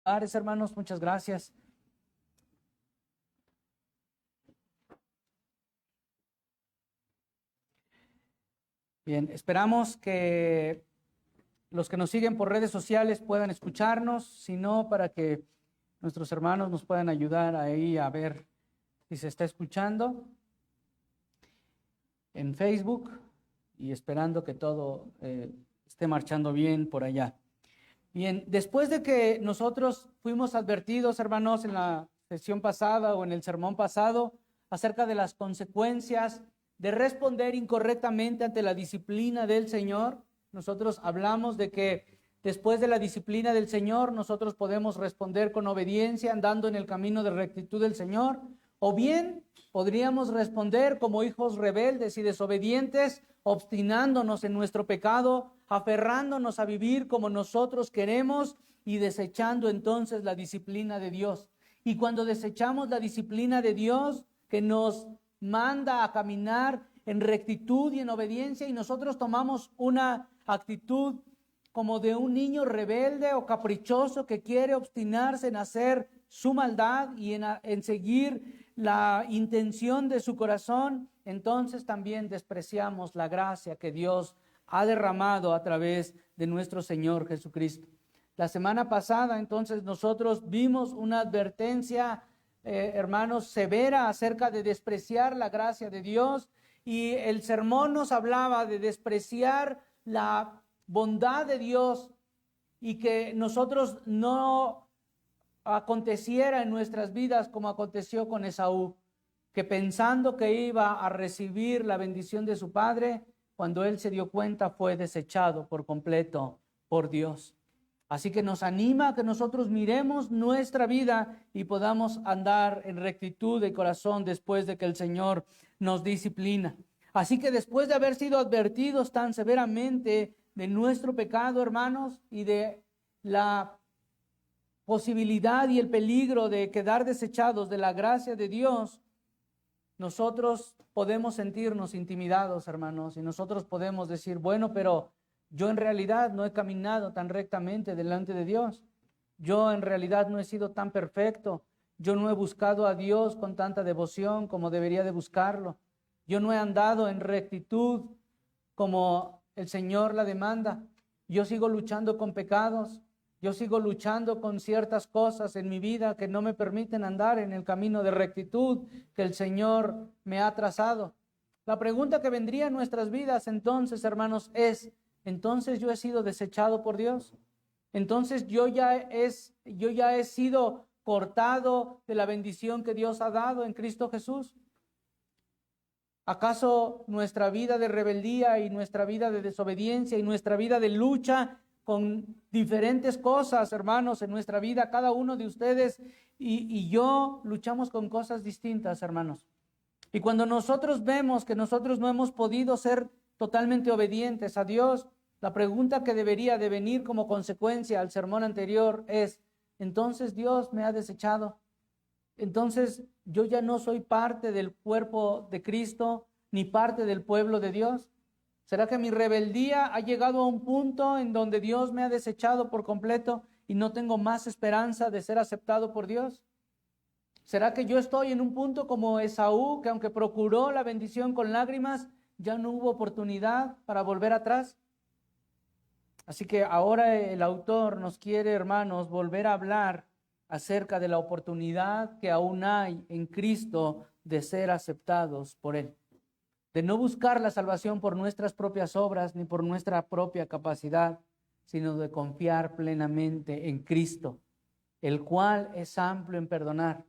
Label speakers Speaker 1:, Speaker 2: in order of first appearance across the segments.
Speaker 1: Hermanos, muchas gracias. Bien, esperamos que los que nos siguen por redes sociales puedan escucharnos, si no, para que nuestros hermanos nos puedan ayudar ahí a ver si se está escuchando en Facebook y esperando que todo esté marchando bien por allá. Bien, después de que nosotros fuimos advertidos, hermanos, en la sesión pasada o en el sermón pasado, acerca de las consecuencias de responder incorrectamente ante la disciplina del Señor, nosotros hablamos de que después de la disciplina del Señor, nosotros podemos responder con obediencia, andando en el camino de rectitud del Señor, o bien podríamos responder como hijos rebeldes y desobedientes, obstinándonos en nuestro pecado, aferrándonos a vivir como nosotros queremos y desechando entonces la disciplina de Dios. Y cuando desechamos la disciplina de Dios, que nos manda a caminar en rectitud y en obediencia, y nosotros tomamos una actitud como de un niño rebelde o caprichoso que quiere obstinarse en hacer su maldad y en seguir la intención de su corazón, entonces también despreciamos la gracia que Dios ha derramado a través de nuestro Señor Jesucristo. La semana pasada, entonces, nosotros vimos una advertencia, hermanos, severa acerca de despreciar la gracia de Dios, y el sermón nos hablaba de despreciar la bondad de Dios y que nosotros no aconteciera en nuestras vidas como aconteció con Esaú, que pensando que iba a recibir la bendición de su padre, cuando él se dio cuenta fue desechado por completo por Dios. Así que nos anima a que nosotros miremos nuestra vida y podamos andar en rectitud de corazón después de que el Señor nos disciplina. Así que después de haber sido advertidos tan severamente de nuestro pecado, hermanos, y de la posibilidad y el peligro de quedar desechados de la gracia de Dios, nosotros podemos sentirnos intimidados, hermanos, y nosotros podemos decir, bueno, pero yo en realidad no he caminado tan rectamente delante de Dios. Yo en realidad no he sido tan perfecto. Yo no he buscado a Dios con tanta devoción como debería de buscarlo. Yo no he andado en rectitud como el Señor la demanda. Yo sigo luchando con pecados. Yo sigo luchando con ciertas cosas en mi vida que no me permiten andar en el camino de rectitud que el Señor me ha trazado. La pregunta que vendría en nuestras vidas entonces, hermanos, es, ¿entonces yo he sido desechado por Dios? ¿Entonces yo ya he sido cortado de la bendición que Dios ha dado en Cristo Jesús? ¿Acaso nuestra vida de rebeldía y nuestra vida de desobediencia y nuestra vida de lucha con diferentes cosas, hermanos, en nuestra vida, cada uno de ustedes y yo luchamos con cosas distintas, hermanos? Y cuando nosotros vemos que nosotros no hemos podido ser totalmente obedientes a Dios, la pregunta que debería de venir como consecuencia al sermón anterior es, ¿entonces Dios me ha desechado? ¿Entonces yo ya no soy parte del cuerpo de Cristo ni parte del pueblo de Dios? ¿Será que mi rebeldía ha llegado a un punto en donde Dios me ha desechado por completo y no tengo más esperanza de ser aceptado por Dios? ¿Será que yo estoy en un punto como Esaú, que aunque procuró la bendición con lágrimas, ya no hubo oportunidad para volver atrás? Así que ahora el autor nos quiere, hermanos, volver a hablar acerca de la oportunidad que aún hay en Cristo de ser aceptados por Él. De no buscar la salvación por nuestras propias obras ni por nuestra propia capacidad, sino de confiar plenamente en Cristo, el cual es amplio en perdonar,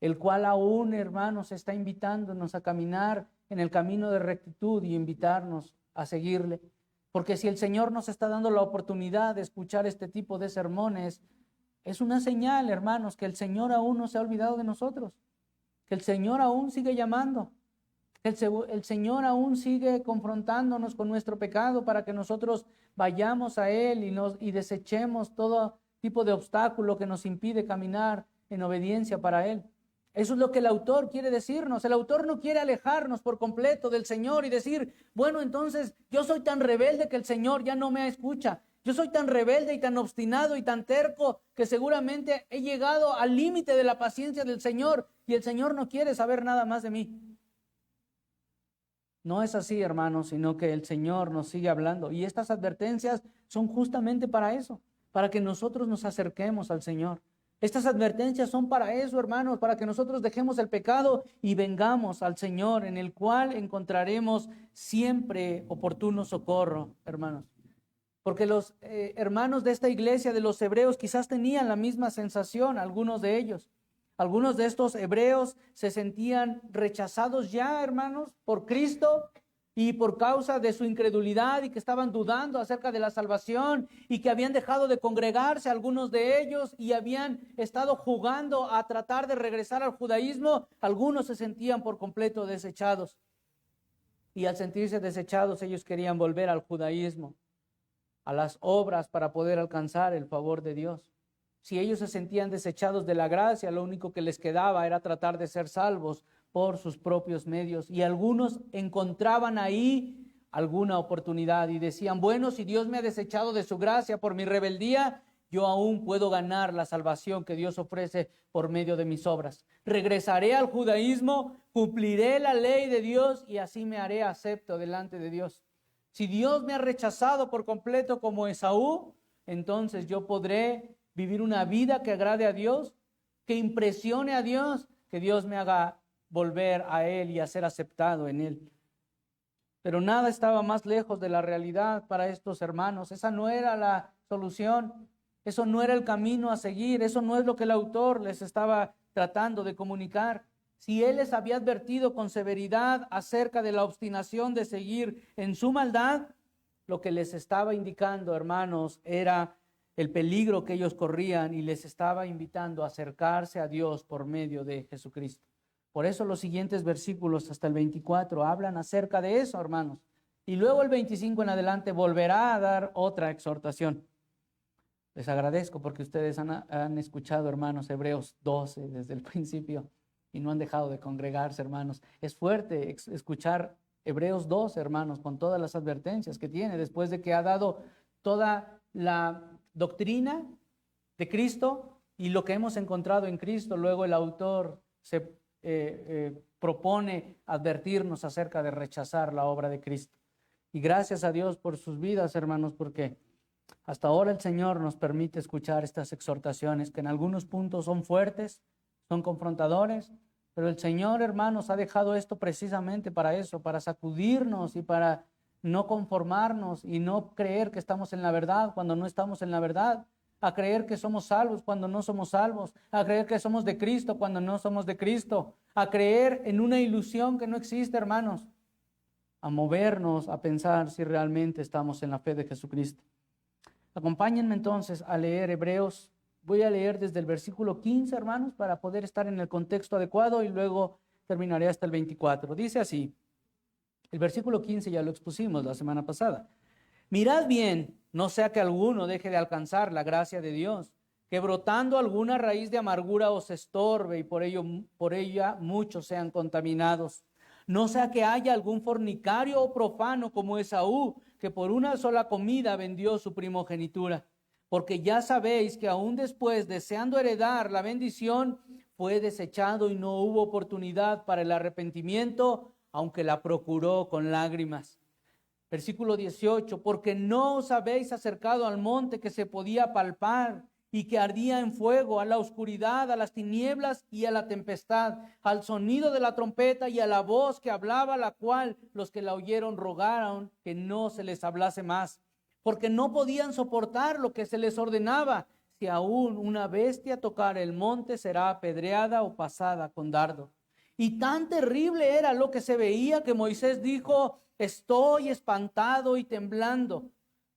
Speaker 1: el cual aún, hermanos, está invitándonos a caminar en el camino de rectitud y invitarnos a seguirle. Porque si el Señor nos está dando la oportunidad de escuchar este tipo de sermones, es una señal, hermanos, que el Señor aún no se ha olvidado de nosotros, que el Señor aún sigue llamando, que el Señor aún sigue confrontándonos con nuestro pecado para que nosotros vayamos a Él y desechemos todo tipo de obstáculo que nos impide caminar en obediencia para Él. Eso es lo que el autor quiere decirnos. El autor no quiere alejarnos por completo del Señor y decir, bueno, entonces yo soy tan rebelde que el Señor ya no me escucha. Yo soy tan rebelde y tan obstinado y tan terco que seguramente he llegado al límite de la paciencia del Señor y el Señor no quiere saber nada más de mí. No es así, hermanos, sino que el Señor nos sigue hablando. Y estas advertencias son justamente para eso, para que nosotros nos acerquemos al Señor. Estas advertencias son para eso, hermanos, para que nosotros dejemos el pecado y vengamos al Señor, en el cual encontraremos siempre oportuno socorro, hermanos. Porque los hermanos de esta iglesia de los hebreos quizás tenían la misma sensación, algunos de ellos. Algunos de estos hebreos se sentían rechazados ya, hermanos, por Cristo y por causa de su incredulidad y que estaban dudando acerca de la salvación y que habían dejado de congregarse algunos de ellos y habían estado jugando a tratar de regresar al judaísmo. Algunos se sentían por completo desechados y al sentirse desechados ellos querían volver al judaísmo, a las obras para poder alcanzar el favor de Dios. Si ellos se sentían desechados de la gracia, lo único que les quedaba era tratar de ser salvos por sus propios medios. Y algunos encontraban ahí alguna oportunidad y decían, bueno, si Dios me ha desechado de su gracia por mi rebeldía, yo aún puedo ganar la salvación que Dios ofrece por medio de mis obras. Regresaré al judaísmo, cumpliré la ley de Dios y así me haré acepto delante de Dios. Si Dios me ha rechazado por completo como Esaú, entonces yo podré vivir una vida que agrade a Dios, que impresione a Dios, que Dios me haga volver a Él y a ser aceptado en Él. Pero nada estaba más lejos de la realidad para estos hermanos. Esa no era la solución, eso no era el camino a seguir, eso no es lo que el autor les estaba tratando de comunicar. Si Él les había advertido con severidad acerca de la obstinación de seguir en su maldad, lo que les estaba indicando, hermanos, era el peligro que ellos corrían y les estaba invitando a acercarse a Dios por medio de Jesucristo. Por eso los siguientes versículos hasta el 24 hablan acerca de eso, hermanos. Y luego el 25 en adelante volverá a dar otra exhortación. Les agradezco porque ustedes han escuchado, hermanos, Hebreos 12 desde el principio y no han dejado de congregarse, hermanos. Es fuerte escuchar Hebreos 12, hermanos, con todas las advertencias que tiene después de que ha dado toda la doctrina de Cristo y lo que hemos encontrado en Cristo. Luego el autor se propone advertirnos acerca de rechazar la obra de Cristo. Y gracias a Dios por sus vidas, hermanos, porque hasta ahora el Señor nos permite escuchar estas exhortaciones que en algunos puntos son fuertes, son confrontadores, pero el Señor, hermanos, ha dejado esto precisamente para eso, para sacudirnos y para no conformarnos y no creer que estamos en la verdad cuando no estamos en la verdad, a creer que somos salvos cuando no somos salvos, a creer que somos de Cristo cuando no somos de Cristo, a creer en una ilusión que no existe, hermanos, a movernos, a pensar si realmente estamos en la fe de Jesucristo. Acompáñenme entonces a leer Hebreos. Voy a leer desde el versículo 15, hermanos, para poder estar en el contexto adecuado y luego terminaré hasta el 24. Dice así, el versículo 15 ya lo expusimos la semana pasada. Mirad bien, no sea que alguno deje de alcanzar la gracia de Dios, que brotando alguna raíz de amargura os estorbe y por ella muchos sean contaminados. No sea que haya algún fornicario o profano como Esaú, que por una sola comida vendió su primogenitura. Porque ya sabéis que aún después, deseando heredar la bendición, fue desechado y no hubo oportunidad para el arrepentimiento, aunque la procuró con lágrimas. Versículo 18, porque no os habéis acercado al monte que se podía palpar y que ardía en fuego, a la oscuridad, a las tinieblas y a la tempestad, al sonido de la trompeta y a la voz que hablaba, la cual los que la oyeron rogaron que no se les hablase más, porque no podían soportar lo que se les ordenaba. Si aún una bestia tocara el monte, será apedreada o pasada con dardo. Y tan terrible era lo que se veía que Moisés dijo, estoy espantado y temblando,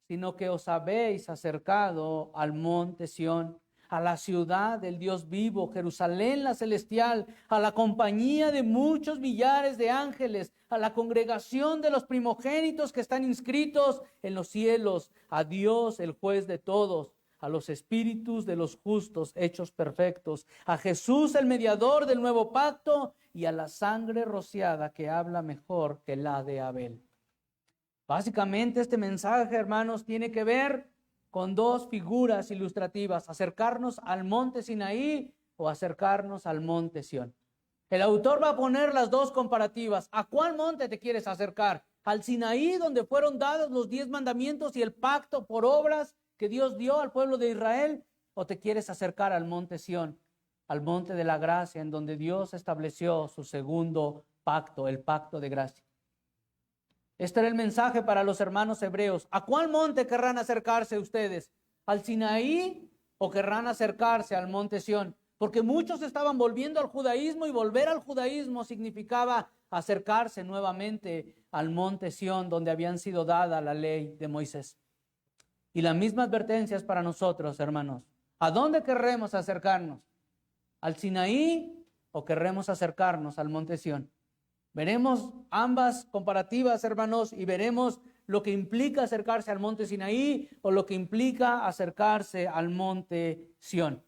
Speaker 1: sino que os habéis acercado al monte Sión, a la ciudad del Dios vivo, Jerusalén la celestial, a la compañía de muchos millares de ángeles, a la congregación de los primogénitos que están inscritos en los cielos, a Dios el juez de todos, a los espíritus de los justos hechos perfectos, a Jesús el mediador del nuevo pacto y a la sangre rociada que habla mejor que la de Abel. Básicamente este mensaje, hermanos, tiene que ver con dos figuras ilustrativas: acercarnos al monte Sinaí o acercarnos al monte Sión. El autor va a poner las dos comparativas. ¿A cuál monte te quieres acercar? ¿Al Sinaí, donde fueron dados los 10 mandamientos y el pacto por obras que Dios dio al pueblo de Israel? ¿O te quieres acercar al monte Sión, al monte de la gracia, en donde Dios estableció su segundo pacto, el pacto de gracia? Este era el mensaje para los hermanos hebreos. ¿A cuál monte querrán acercarse ustedes? ¿Al Sinaí o querrán acercarse al monte Sión? Porque muchos estaban volviendo al judaísmo, y volver al judaísmo significaba acercarse nuevamente al monte Sión, donde habían sido dada la ley de Moisés. Y la misma advertencia es para nosotros, hermanos. ¿A dónde querremos acercarnos? ¿Al Sinaí o querremos acercarnos al monte Sión? Veremos ambas comparativas, hermanos, y veremos lo que implica acercarse al monte Sinaí o lo que implica acercarse al monte Sión.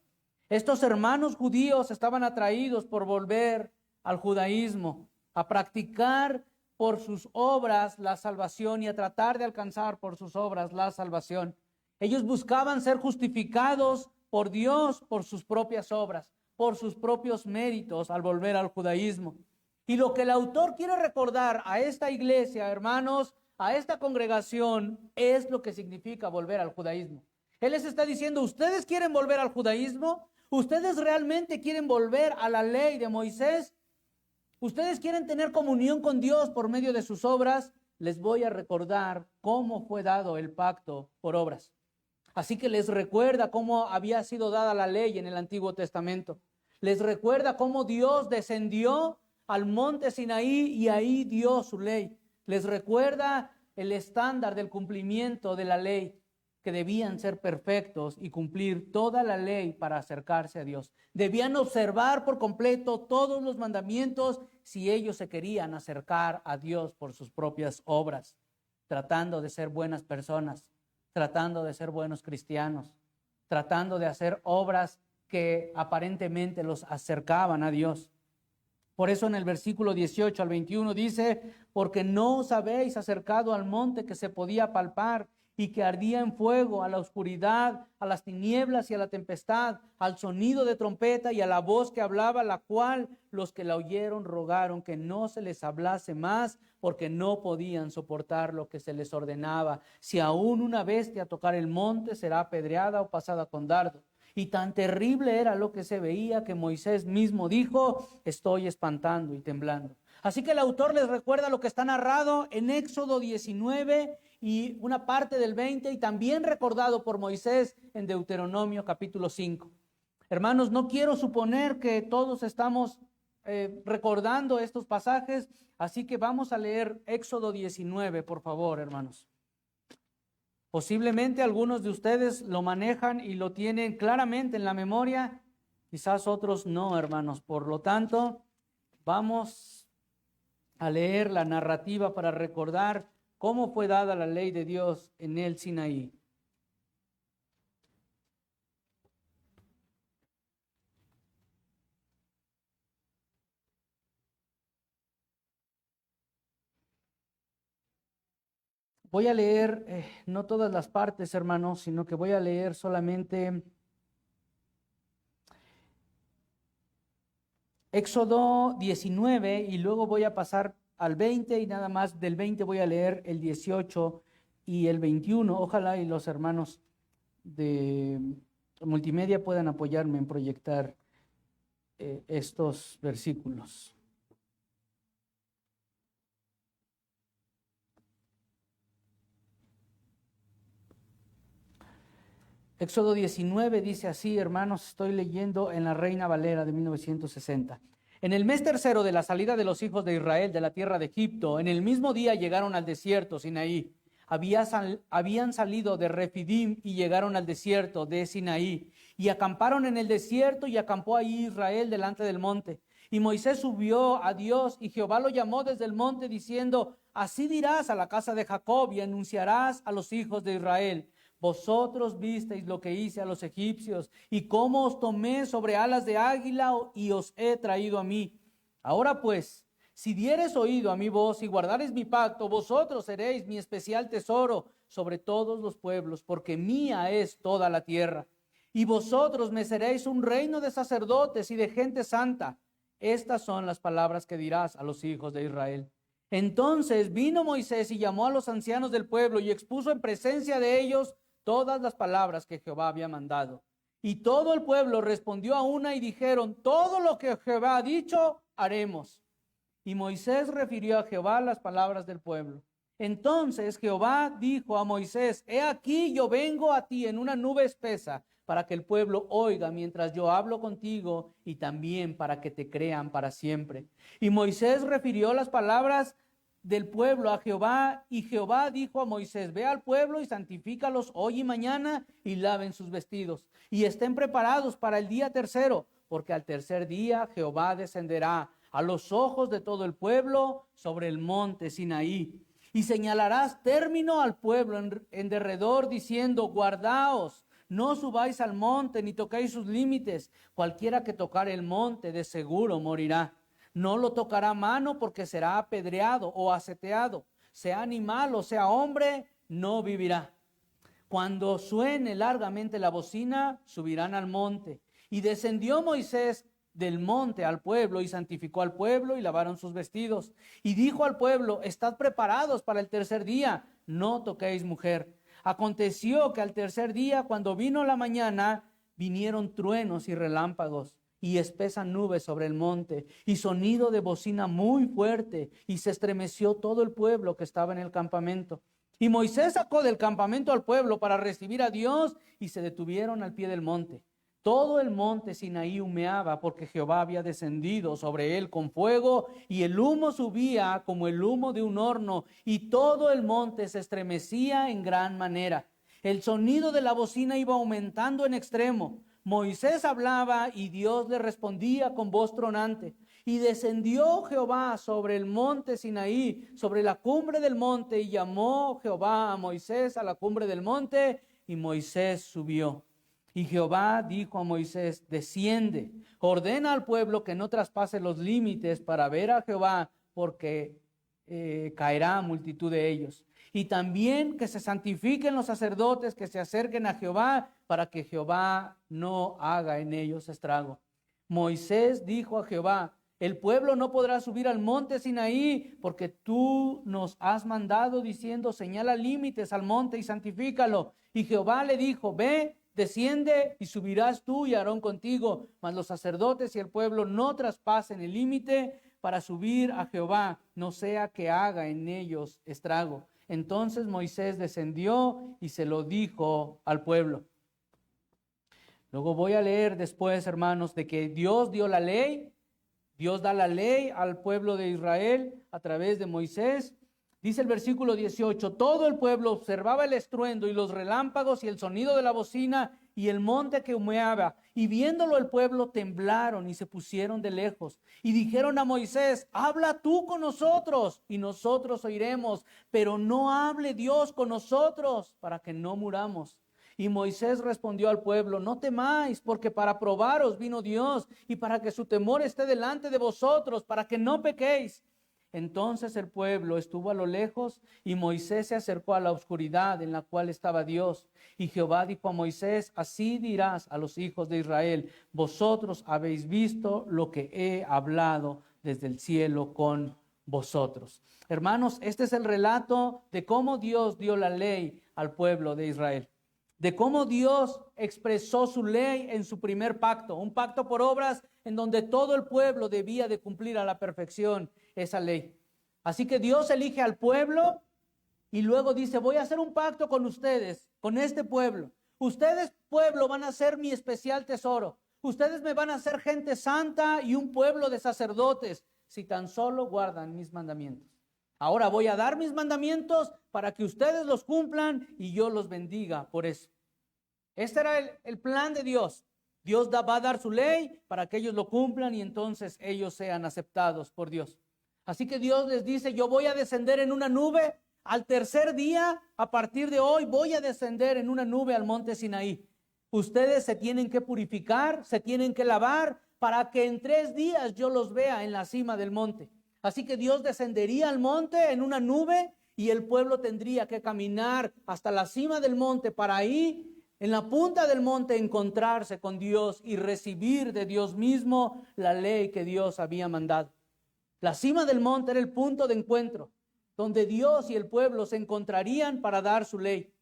Speaker 1: Estos hermanos judíos estaban atraídos por volver al judaísmo, a practicar por sus obras la salvación y a tratar de alcanzar por sus obras la salvación. Ellos buscaban ser justificados por Dios por sus propias obras, por sus propios méritos al volver al judaísmo. Y lo que el autor quiere recordar a esta iglesia, hermanos, a esta congregación, es lo que significa volver al judaísmo. Él les está diciendo: ¿ustedes quieren volver al judaísmo? ¿Ustedes realmente quieren volver a la ley de Moisés? ¿Ustedes quieren tener comunión con Dios por medio de sus obras? Les voy a recordar cómo fue dado el pacto por obras. Así que les recuerda cómo había sido dada la ley en el Antiguo Testamento. Les recuerda cómo Dios descendió al monte Sinaí y ahí dio su ley. Les recuerda el estándar del cumplimiento de la ley, que debían ser perfectos y cumplir toda la ley para acercarse a Dios. Debían observar por completo todos los mandamientos si ellos se querían acercar a Dios por sus propias obras, tratando de ser buenas personas, tratando de ser buenos cristianos, tratando de hacer obras que aparentemente los acercaban a Dios. Por eso en el versículo 18 al 21 dice: porque no os habéis acercado al monte que se podía palpar y que ardía en fuego, a la oscuridad, a las tinieblas y a la tempestad, al sonido de trompeta y a la voz que hablaba, la cual los que la oyeron rogaron que no se les hablase más, porque no podían soportar lo que se les ordenaba. Si aún una bestia tocar el monte, será apedreada o pasada con dardo. Y tan terrible era lo que se veía que Moisés mismo dijo: estoy espantando y temblando. Así que el autor les recuerda lo que está narrado en Éxodo 19 y una parte del 20, y también recordado por Moisés en Deuteronomio capítulo 5. Hermanos, no quiero suponer que todos estamos recordando estos pasajes, así que vamos a leer Éxodo 19, por favor, hermanos. Posiblemente algunos de ustedes lo manejan y lo tienen claramente en la memoria, quizás otros no, hermanos. Por lo tanto, vamos a leer la narrativa para recordar cómo fue dada la ley de Dios en el Sinaí. Voy a leer no todas las partes, hermanos, sino que voy a leer solamente Éxodo 19 y luego voy a pasar al 20 y nada más del 20 voy a leer el 18 y el 21. Ojalá y los hermanos de multimedia puedan apoyarme en proyectar estos versículos. Éxodo 19 dice así, hermanos, estoy leyendo en la Reina Valera de 1960. En el mes tercero de la salida de los hijos de Israel de la tierra de Egipto, en el mismo día llegaron al desierto Sinaí. Habían salido de Refidim y llegaron al desierto de Sinaí. Y acamparon en el desierto y acampó ahí Israel delante del monte. Y Moisés subió a Dios y Jehová lo llamó desde el monte diciendo: así dirás a la casa de Jacob y anunciarás a los hijos de Israel: vosotros visteis lo que hice a los egipcios y cómo os tomé sobre alas de águila y os he traído a mí. Ahora pues, si diereis oído a mi voz y guardareis mi pacto, vosotros seréis mi especial tesoro sobre todos los pueblos, porque mía es toda la tierra. Y vosotros me seréis un reino de sacerdotes y de gente santa. Estas son las palabras que dirás a los hijos de Israel. Entonces vino Moisés y llamó a los ancianos del pueblo y expuso en presencia de ellos todas las palabras que Jehová había mandado. Y todo el pueblo respondió a una y dijeron: todo lo que Jehová ha dicho, haremos. Y Moisés refirió a Jehová las palabras del pueblo. Entonces Jehová dijo a Moisés: he aquí yo vengo a ti en una nube espesa, para que el pueblo oiga mientras yo hablo contigo, y también para que te crean para siempre. Y Moisés refirió las palabras del pueblo a Jehová, y Jehová dijo a Moisés: ve al pueblo y santifícalos hoy y mañana, y laven sus vestidos, y estén preparados para el día tercero, porque al tercer día Jehová descenderá a los ojos de todo el pueblo sobre el monte Sinaí. Y señalarás término al pueblo en derredor, diciendo: guardaos, no subáis al monte, ni toquéis sus límites. Cualquiera que tocare el monte, de seguro morirá. No lo tocará mano, porque será apedreado o aseteado. Sea animal o sea hombre, no vivirá. Cuando suene largamente la bocina, subirán al monte. Y descendió Moisés del monte al pueblo, y santificó al pueblo, y lavaron sus vestidos. Y dijo al pueblo: estad preparados para el tercer día, no toquéis mujer. Aconteció que al tercer día, cuando vino la mañana, vinieron truenos y relámpagos, y espesa nube sobre el monte, y sonido de bocina muy fuerte, y se estremeció todo el pueblo que estaba en el campamento. Y Moisés sacó del campamento al pueblo para recibir a Dios, y se detuvieron al pie del monte. Todo el monte Sinaí humeaba, porque Jehová había descendido sobre él con fuego, y el humo subía como el humo de un horno, y todo el monte se estremecía en gran manera. El sonido de la bocina iba aumentando en extremo. Moisés hablaba y Dios le respondía con voz tronante. Y descendió Jehová sobre el monte Sinaí, sobre la cumbre del monte, y llamó Jehová a Moisés a la cumbre del monte, y Moisés subió. Y Jehová dijo a Moisés: desciende, ordena al pueblo que no traspase los límites para ver a Jehová, porque caerá multitud de ellos. Y también que se santifiquen los sacerdotes que se acerquen a Jehová, para que Jehová no haga en ellos estrago. Moisés dijo a Jehová: el pueblo no podrá subir al monte Sinaí, porque tú nos has mandado diciendo: señala límites al monte y santifícalo. Y Jehová le dijo: ve, desciende, y subirás tú y Aarón contigo, mas los sacerdotes y el pueblo no traspasen el límite para subir a Jehová, no sea que haga en ellos estrago. Entonces Moisés descendió y se lo dijo al pueblo. Luego voy a leer después, hermanos, de que Dios dio la ley. Dios da la ley al pueblo de Israel a través de Moisés. Dice el versículo 18: todo el pueblo observaba el estruendo y los relámpagos y el sonido de la bocina y el monte que humeaba. Y viéndolo el pueblo temblaron y se pusieron de lejos. Y dijeron a Moisés: habla tú con nosotros y nosotros oiremos, pero no hable Dios con nosotros para que no muramos. Y Moisés respondió al pueblo: no temáis, porque para probaros vino Dios, y para que su temor esté delante de vosotros, para que no pequéis. Entonces el pueblo estuvo a lo lejos, y Moisés se acercó a la oscuridad en la cual estaba Dios. Y Jehová dijo a Moisés: así dirás a los hijos de Israel: vosotros habéis visto lo que he hablado desde el cielo con vosotros. Hermanos, este es el relato de cómo Dios dio la ley al pueblo de Israel, de cómo Dios expresó su ley en su primer pacto, un pacto por obras en donde todo el pueblo debía de cumplir a la perfección esa ley. Así que Dios elige al pueblo y luego dice: voy a hacer un pacto con ustedes, con este pueblo. Ustedes, pueblo, van a ser mi especial tesoro. Ustedes me van a hacer gente santa y un pueblo de sacerdotes, si tan solo guardan mis mandamientos. Ahora voy a dar mis mandamientos para que ustedes los cumplan y yo los bendiga por eso. Este era el plan de Dios. Dios va a dar su ley para que ellos lo cumplan y entonces ellos sean aceptados por Dios. Así que Dios les dice: yo voy a descender en una nube. Al tercer día, a partir de hoy, voy a descender en una nube al monte Sinaí. Ustedes se tienen que purificar, se tienen que lavar, para que en 3 días yo los vea en la cima del monte. Así que Dios descendería al monte en una nube y el pueblo tendría que caminar hasta la cima del monte para ahí, en la punta del monte, encontrarse con Dios y recibir de Dios mismo la ley que Dios había mandado. La cima del monte era el punto de encuentro, donde Dios y el pueblo se encontrarían para dar su ley.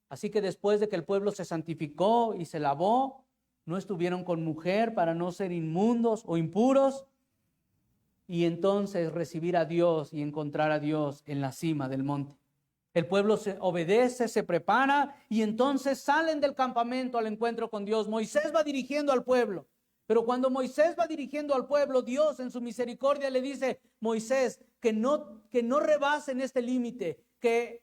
Speaker 1: Así que después de que el pueblo se santificó y se lavó, no estuvieron con mujer para no ser inmundos o impuros, y entonces recibir a Dios y encontrar a Dios en la cima del monte. El pueblo se obedece, se prepara y entonces salen del campamento al encuentro con Dios. Moisés va dirigiendo al pueblo, pero cuando Moisés va dirigiendo al pueblo, Dios en su misericordia le dice: Moisés, que no rebasen este límite, que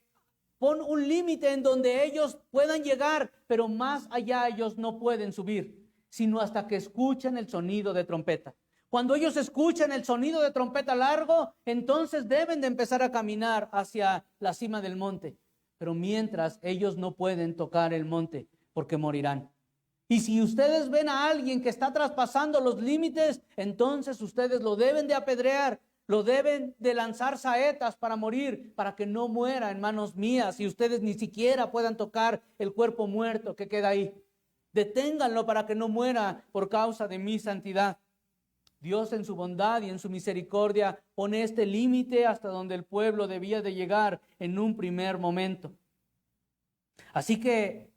Speaker 1: pon un límite en donde ellos puedan llegar, pero más allá ellos no pueden subir, sino hasta que escuchen el sonido de trompeta. Cuando ellos escuchan el sonido de trompeta largo, entonces deben de empezar a caminar hacia la cima del monte. Pero mientras, ellos no pueden tocar el monte porque morirán. Y si ustedes ven a alguien que está traspasando los límites, entonces ustedes lo deben de apedrear, lo deben de lanzar saetas para morir, para que no muera en manos mías y ustedes ni siquiera puedan tocar el cuerpo muerto que queda ahí. Deténganlo para que no muera por causa de mi santidad. Dios en su bondad y en su misericordia pone este límite hasta donde el pueblo debía de llegar en un primer momento. Así que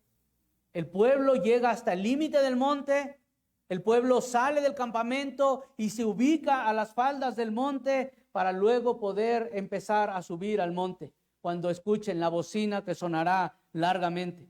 Speaker 1: el pueblo llega hasta el límite del monte, el pueblo sale del campamento y se ubica a las faldas del monte para luego poder empezar a subir al monte cuando escuchen la bocina que sonará largamente.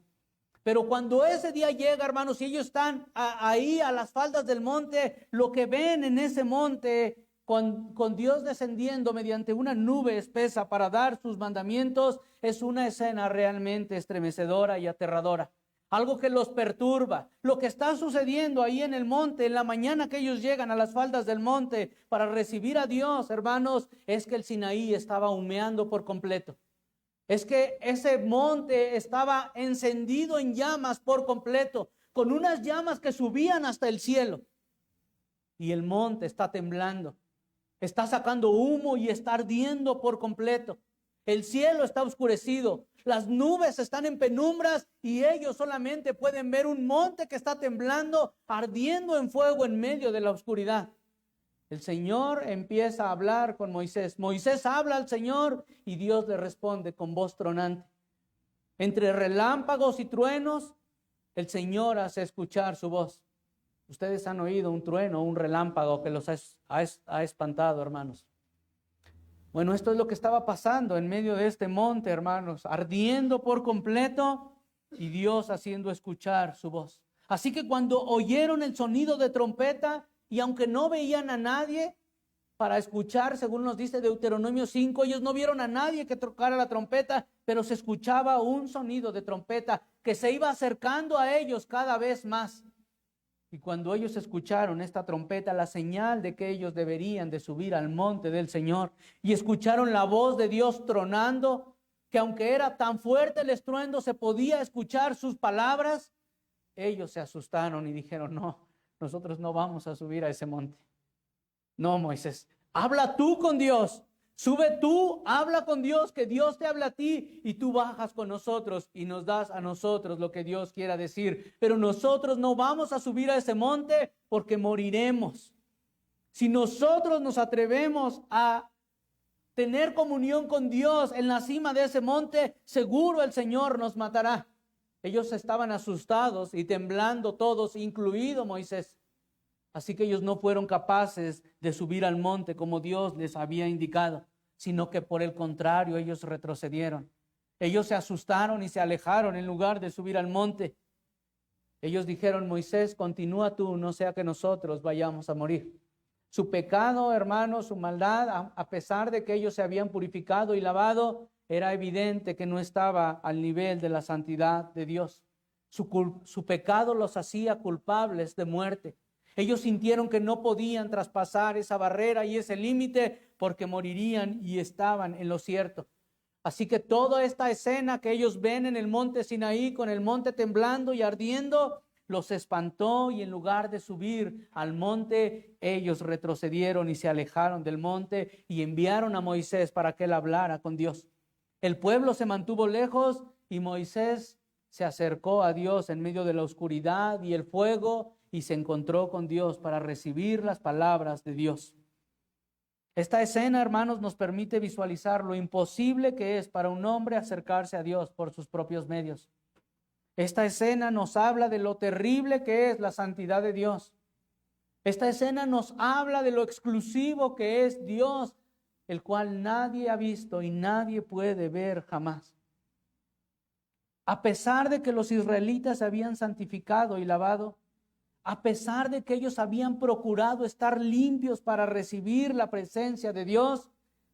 Speaker 1: Pero cuando ese día llega, hermanos, y ellos están ahí a las faldas del monte, lo que ven en ese monte con Dios descendiendo mediante una nube espesa para dar sus mandamientos es una escena realmente estremecedora y aterradora. Algo que los perturba. Lo que está sucediendo ahí en el monte, en la mañana que ellos llegan a las faldas del monte para recibir a Dios, hermanos, es que el Sinaí estaba humeando por completo. Es que ese monte estaba encendido en llamas por completo, con unas llamas que subían hasta el cielo. Y el monte está temblando, está sacando humo y está ardiendo por completo. El cielo está oscurecido, las nubes están en penumbras y ellos solamente pueden ver un monte que está temblando, ardiendo en fuego en medio de la oscuridad. El Señor empieza a hablar con Moisés. Moisés habla al Señor y Dios le responde con voz tronante. Entre relámpagos y truenos, el Señor hace escuchar su voz. Ustedes han oído un trueno, un relámpago que los ha espantado, hermanos. Bueno, esto es lo que estaba pasando en medio de este monte, hermanos, ardiendo por completo y Dios haciendo escuchar su voz. Así que cuando oyeron el sonido de trompeta, y aunque no veían a nadie para escuchar, según nos dice Deuteronomio 5, ellos no vieron a nadie que tocara la trompeta, pero se escuchaba un sonido de trompeta que se iba acercando a ellos cada vez más. Y cuando ellos escucharon esta trompeta, la señal de que ellos deberían de subir al monte del Señor, y escucharon la voz de Dios tronando, que aunque era tan fuerte el estruendo, se podía escuchar sus palabras, ellos se asustaron y dijeron: no, nosotros no vamos a subir a ese monte. No, Moisés, habla tú con Dios. Sube tú, habla con Dios, que Dios te habla a ti y tú bajas con nosotros y nos das a nosotros lo que Dios quiera decir. Pero nosotros no vamos a subir a ese monte porque moriremos. Si nosotros nos atrevemos a tener comunión con Dios en la cima de ese monte, seguro el Señor nos matará. Ellos estaban asustados y temblando todos, incluido Moisés. Así que ellos no fueron capaces de subir al monte como Dios les había indicado, sino que por el contrario, ellos retrocedieron. Ellos se asustaron y se alejaron en lugar de subir al monte. Ellos dijeron: Moisés, continúa tú, no sea que nosotros vayamos a morir. Su pecado, hermanos, su maldad, a pesar de que ellos se habían purificado y lavado, era evidente que no estaba al nivel de la santidad de Dios. Su pecado los hacía culpables de muerte. Ellos sintieron que no podían traspasar esa barrera y ese límite porque morirían y estaban en lo cierto. Así que toda esta escena que ellos ven en el monte Sinaí, con el monte temblando y ardiendo, los espantó y en lugar de subir al monte, ellos retrocedieron y se alejaron del monte y enviaron a Moisés para que él hablara con Dios. El pueblo se mantuvo lejos y Moisés se acercó a Dios en medio de la oscuridad y el fuego y se encontró con Dios para recibir las palabras de Dios. Esta escena, hermanos, nos permite visualizar lo imposible que es para un hombre acercarse a Dios por sus propios medios. Esta escena nos habla de lo terrible que es la santidad de Dios. Esta escena nos habla de lo exclusivo que es Dios, el cual nadie ha visto y nadie puede ver jamás. A pesar de que los israelitas se habían santificado y lavado, a pesar de que ellos habían procurado estar limpios para recibir la presencia de Dios,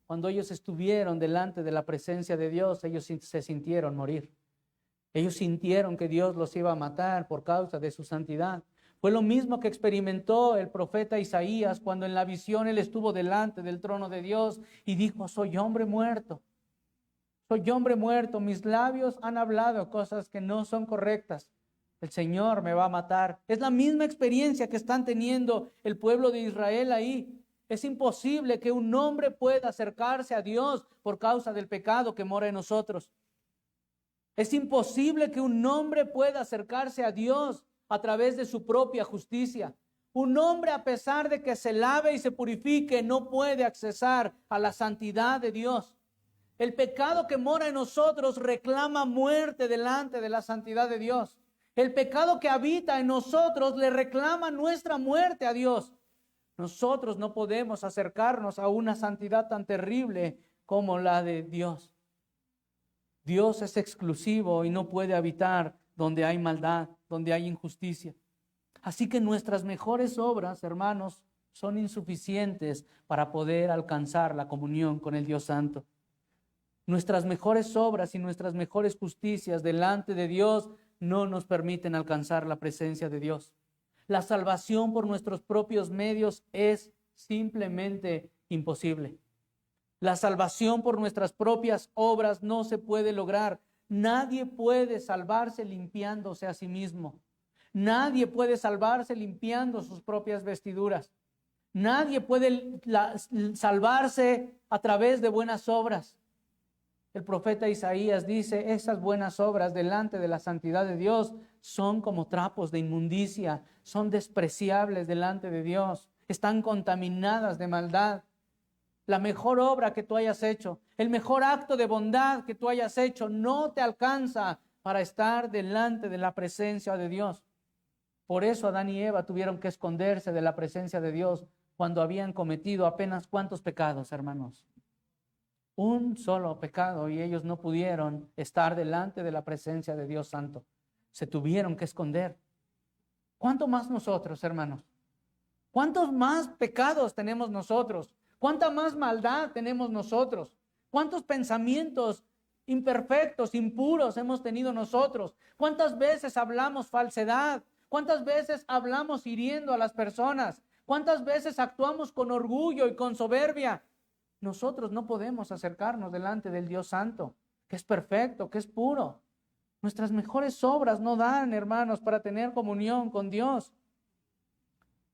Speaker 1: cuando ellos estuvieron delante de la presencia de Dios, ellos se sintieron morir. Ellos sintieron que Dios los iba a matar por causa de su santidad. Fue lo mismo que experimentó el profeta Isaías cuando en la visión él estuvo delante del trono de Dios y dijo: soy hombre muerto, mis labios han hablado cosas que no son correctas. El Señor me va a matar. Es la misma experiencia que están teniendo el pueblo de Israel ahí. Es imposible que un hombre pueda acercarse a Dios por causa del pecado que mora en nosotros. Es imposible que un hombre pueda acercarse a Dios a través de su propia justicia. Un hombre, a pesar de que se lave y se purifique, no puede accesar a la santidad de Dios. El pecado que mora en nosotros reclama muerte delante de la santidad de Dios. El pecado que habita en nosotros le reclama nuestra muerte a Dios. Nosotros no podemos acercarnos a una santidad tan terrible como la de Dios. Dios es exclusivo y no puede habitar donde hay maldad, donde hay injusticia. Así que nuestras mejores obras, hermanos, son insuficientes para poder alcanzar la comunión con el Dios Santo. Nuestras mejores obras y nuestras mejores justicias delante de Dios no nos permiten alcanzar la presencia de Dios. La salvación por nuestros propios medios es simplemente imposible. La salvación por nuestras propias obras no se puede lograr. Nadie puede salvarse limpiándose a sí mismo. Nadie puede salvarse limpiando sus propias vestiduras. Nadie puede salvarse a través de buenas obras. El profeta Isaías dice: esas buenas obras delante de la santidad de Dios son como trapos de inmundicia, son despreciables delante de Dios, están contaminadas de maldad. La mejor obra que tú hayas hecho, el mejor acto de bondad que tú hayas hecho, no te alcanza para estar delante de la presencia de Dios. Por eso Adán y Eva tuvieron que esconderse de la presencia de Dios cuando habían cometido apenas ¿cuántos pecados, hermanos? Un solo pecado, y ellos no pudieron estar delante de la presencia de Dios Santo. Se tuvieron que esconder. ¿Cuánto más nosotros, hermanos? ¿Cuántos más pecados tenemos nosotros? ¿Cuánta más maldad tenemos nosotros? ¿Cuántos pensamientos imperfectos, impuros hemos tenido nosotros? ¿Cuántas veces hablamos falsedad? ¿Cuántas veces hablamos hiriendo a las personas? ¿Cuántas veces actuamos con orgullo y con soberbia? Nosotros no podemos acercarnos delante del Dios Santo, que es perfecto, que es puro. Nuestras mejores obras no dan, hermanos, para tener comunión con Dios.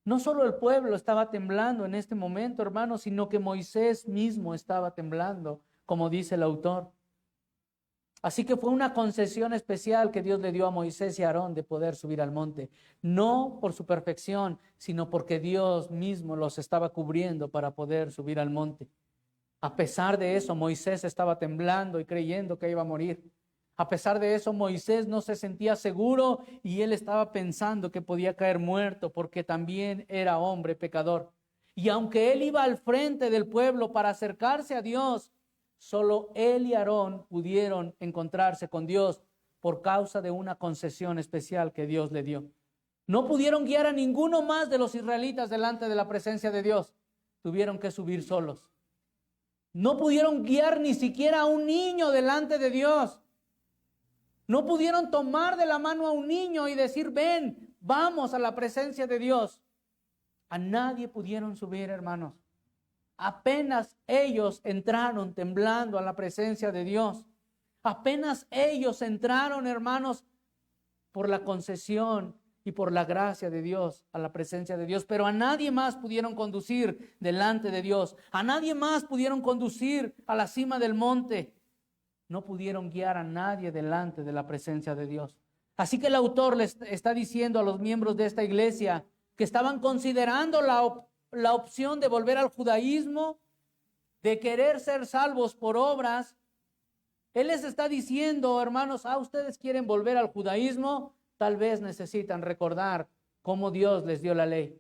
Speaker 1: No solo el pueblo estaba temblando en este momento, hermanos, sino que Moisés mismo estaba temblando, como dice el autor. Así que fue una concesión especial que Dios le dio a Moisés y a Aarón de poder subir al monte. No por su perfección, sino porque Dios mismo los estaba cubriendo para poder subir al monte. A pesar de eso, Moisés estaba temblando y creyendo que iba a morir. A pesar de eso, Moisés no se sentía seguro y él estaba pensando que podía caer muerto porque también era hombre pecador. Y aunque él iba al frente del pueblo para acercarse a Dios, solo él y Aarón pudieron encontrarse con Dios por causa de una concesión especial que Dios le dio. No pudieron guiar a ninguno más de los israelitas delante de la presencia de Dios. Tuvieron que subir solos. No pudieron guiar ni siquiera a un niño delante de Dios. No pudieron tomar de la mano a un niño y decir: ven, vamos a la presencia de Dios. A nadie pudieron subir, hermanos. Apenas ellos entraron temblando a la presencia de Dios. Apenas ellos entraron, hermanos, por la concesión y por la gracia de Dios a la presencia de Dios. Pero a nadie más pudieron conducir delante de Dios. A nadie más pudieron conducir a la cima del monte. no pudieron guiar a nadie delante de la presencia de Dios. Así que el autor les está diciendo a los miembros de esta iglesia que estaban considerando la opción de volver al judaísmo, de querer ser salvos por obras. Él les está diciendo, hermanos, ustedes quieren volver al judaísmo, tal vez necesitan recordar cómo Dios les dio la ley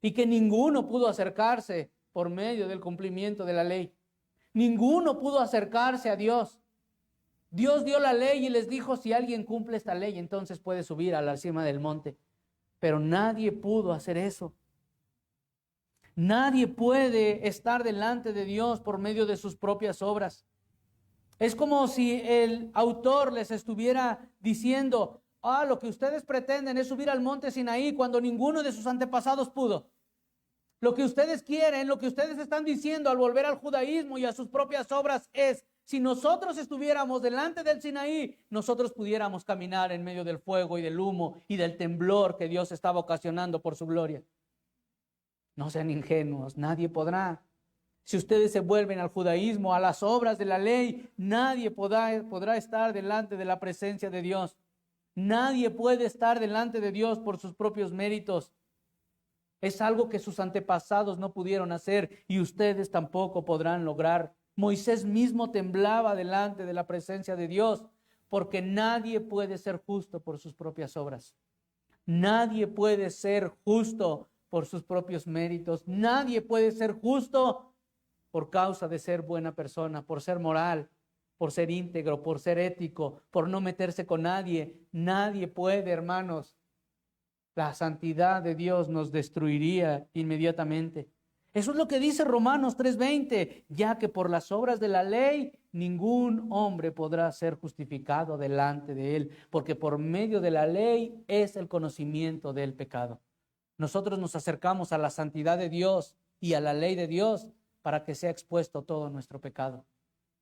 Speaker 1: y que ninguno pudo acercarse por medio del cumplimiento de la ley. Ninguno pudo acercarse a Dios. Dios dio la ley y les dijo, si alguien cumple esta ley, entonces puede subir a la cima del monte. Pero nadie pudo hacer eso. Nadie puede estar delante de Dios por medio de sus propias obras. Es como si el autor les estuviera diciendo, lo que ustedes pretenden es subir al monte Sinaí cuando ninguno de sus antepasados pudo. Lo que ustedes quieren, lo que ustedes están diciendo al volver al judaísmo y a sus propias obras es, si nosotros estuviéramos delante del Sinaí, nosotros pudiéramos caminar en medio del fuego y del humo y del temblor que Dios estaba ocasionando por su gloria. No sean ingenuos, nadie podrá. Si ustedes se vuelven al judaísmo, a las obras de la ley, nadie podrá estar delante de la presencia de Dios. Nadie puede estar delante de Dios por sus propios méritos. Es algo que sus antepasados no pudieron hacer y ustedes tampoco podrán lograr. Moisés mismo temblaba delante de la presencia de Dios porque nadie puede ser justo por sus propias obras. Nadie puede ser justo por sus propios méritos. Nadie puede ser justo por causa de ser buena persona, por ser moral, por ser íntegro, por ser ético, por no meterse con nadie. Nadie puede, hermanos. La santidad de Dios nos destruiría inmediatamente. Eso es lo que dice Romanos 3:20, ya que por las obras de la ley ningún hombre podrá ser justificado delante de él, porque por medio de la ley es el conocimiento del pecado. Nosotros nos acercamos a la santidad de Dios y a la ley de Dios para que sea expuesto todo nuestro pecado,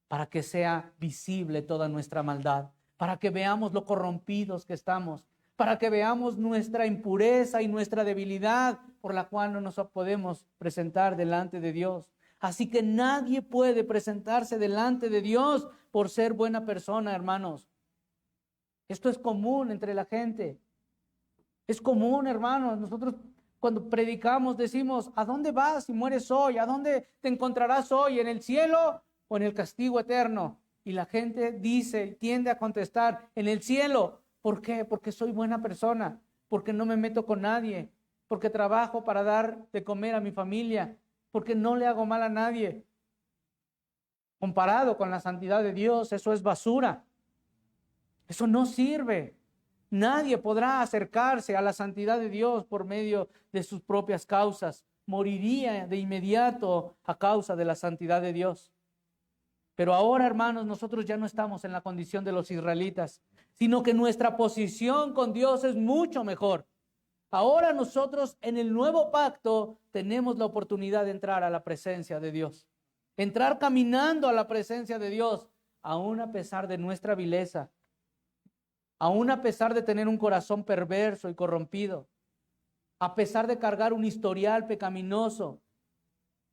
Speaker 1: para que sea visible toda nuestra maldad, para que veamos lo corrompidos que estamos, para que veamos nuestra impureza y nuestra debilidad por la cual no nos podemos presentar delante de Dios. Así que nadie puede presentarse delante de Dios por ser buena persona, hermanos. Esto es común entre la gente. Es común, hermanos. Nosotros cuando predicamos decimos, ¿a dónde vas si mueres hoy? ¿A dónde te encontrarás hoy? ¿En el cielo o en el castigo eterno? Y la gente dice, tiende a contestar, en el cielo. ¿Por qué? Porque soy buena persona, porque no me meto con nadie, porque trabajo para dar de comer a mi familia, porque no le hago mal a nadie. Comparado con la santidad de Dios, eso es basura. Eso no sirve. Nadie podrá acercarse a la santidad de Dios por medio de sus propias causas. Moriría de inmediato a causa de la santidad de Dios. Pero ahora, hermanos, nosotros ya no estamos en la condición de los israelitas, sino que nuestra posición con Dios es mucho mejor. Ahora nosotros en el nuevo pacto tenemos la oportunidad de entrar a la presencia de Dios. Entrar caminando a la presencia de Dios, aún a pesar de nuestra vileza, aún a pesar de tener un corazón perverso y corrompido, a pesar de cargar un historial pecaminoso.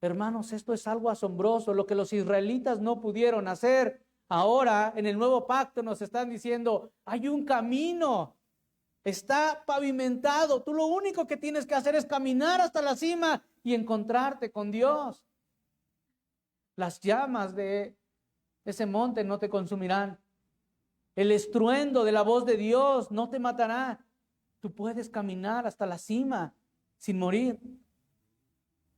Speaker 1: Hermanos, esto es algo asombroso, lo que los israelitas no pudieron hacer. Ahora, en el nuevo pacto nos están diciendo, hay un camino, está pavimentado. Tú lo único que tienes que hacer es caminar hasta la cima y encontrarte con Dios. Las llamas de ese monte no te consumirán. El estruendo de la voz de Dios no te matará. Tú puedes caminar hasta la cima sin morir.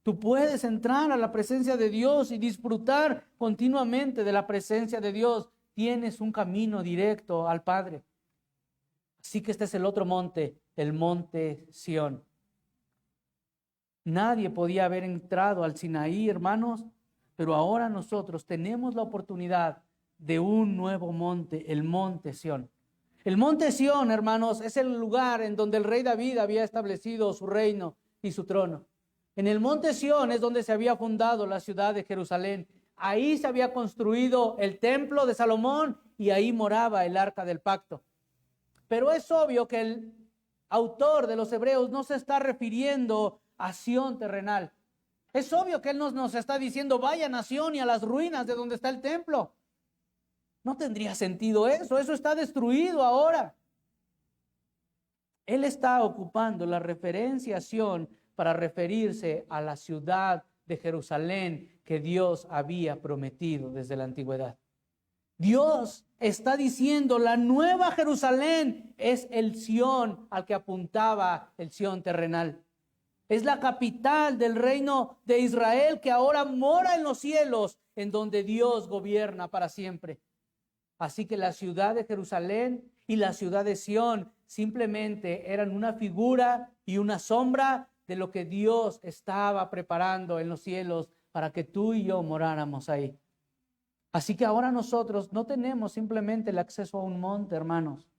Speaker 1: Tú puedes entrar a la presencia de Dios y disfrutar continuamente de la presencia de Dios. Tienes un camino directo al Padre. Así que este es el otro monte, el monte Sión. Nadie podía haber entrado al Sinaí, hermanos, pero ahora nosotros tenemos la oportunidad de un nuevo monte, el monte Sión. El monte Sión, hermanos, es el lugar en donde el rey David había establecido su reino y su trono. En el monte Sión es donde se había fundado la ciudad de Jerusalén. Ahí se había construido el templo de Salomón y ahí moraba el arca del pacto. Pero es obvio que el autor de los Hebreos no se está refiriendo a Sión terrenal. Es obvio que él nos está diciendo, vayan a Sión y a las ruinas de donde está el templo. No tendría sentido eso. Eso está destruido ahora. Él está ocupando la referenciación para referirse a la ciudad de Jerusalén que Dios había prometido desde la antigüedad. Dios está diciendo, la nueva Jerusalén es el Sión al que apuntaba el Sión terrenal. Es la capital del reino de Israel que ahora mora en los cielos, en donde Dios gobierna para siempre. Así que la ciudad de Jerusalén y la ciudad de Sión simplemente eran una figura y una sombra de lo que Dios estaba preparando en los cielos para que tú y yo moráramos ahí. Así que ahora nosotros no tenemos simplemente el acceso a un monte, hermanos.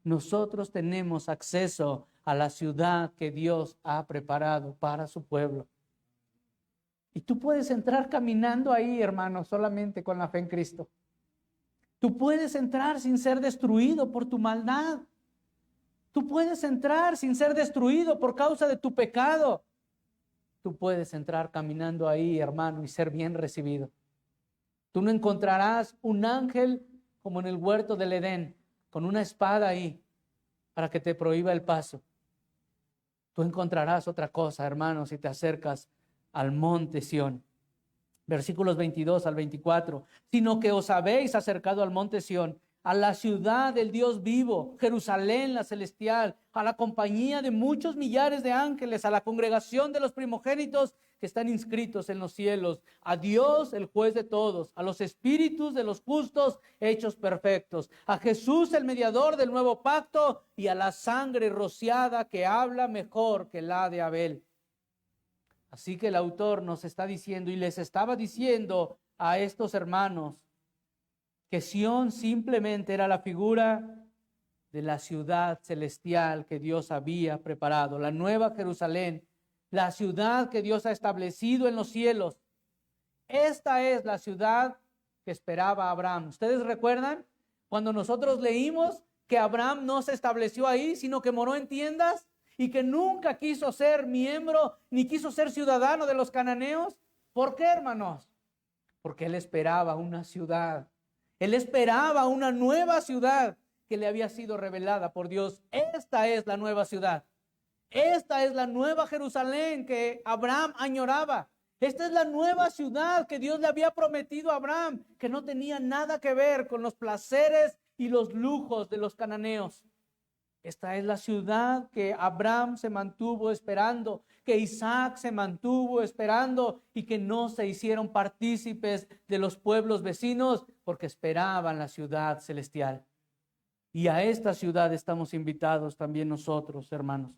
Speaker 1: Nosotros tenemos acceso a la ciudad que Dios ha preparado para su pueblo. Y tú puedes entrar caminando ahí, hermanos, solamente con la fe en Cristo. Tú puedes entrar sin ser destruido por tu maldad. Tú puedes entrar sin ser destruido por causa de tu pecado. Tú puedes entrar caminando ahí, hermano, y ser bien recibido. Tú no encontrarás un ángel como en el huerto del Edén, con una espada ahí para que te prohíba el paso. Tú encontrarás otra cosa, hermano, si te acercas al monte Sión. Versículos 22 al 24. Sino que os habéis acercado al monte Sión, a la ciudad del Dios vivo, Jerusalén la celestial, a la compañía de muchos millares de ángeles, a la congregación de los primogénitos que están inscritos en los cielos, a Dios el juez de todos, a los espíritus de los justos hechos perfectos, a Jesús el mediador del nuevo pacto y a la sangre rociada que habla mejor que la de Abel. Así que el autor nos está diciendo y les estaba diciendo a estos hermanos que Sión simplemente era la figura de la ciudad celestial que Dios había preparado, la nueva Jerusalén, la ciudad que Dios ha establecido en los cielos. Esta es la ciudad que esperaba Abraham. ¿Ustedes recuerdan cuando nosotros leímos que Abraham no se estableció ahí, sino que moró en tiendas y que nunca quiso ser miembro ni quiso ser ciudadano de los cananeos? ¿Por qué, hermanos? Porque él esperaba una ciudad. Él esperaba una nueva ciudad que le había sido revelada por Dios. Esta es la nueva ciudad. Esta es la nueva Jerusalén que Abraham añoraba. Esta es la nueva ciudad que Dios le había prometido a Abraham, que no tenía nada que ver con los placeres y los lujos de los cananeos. Esta es la ciudad que Abraham se mantuvo esperando, que Isaac se mantuvo esperando y que no se hicieron partícipes de los pueblos vecinos porque esperaban la ciudad celestial. Y a esta ciudad estamos invitados también nosotros, hermanos.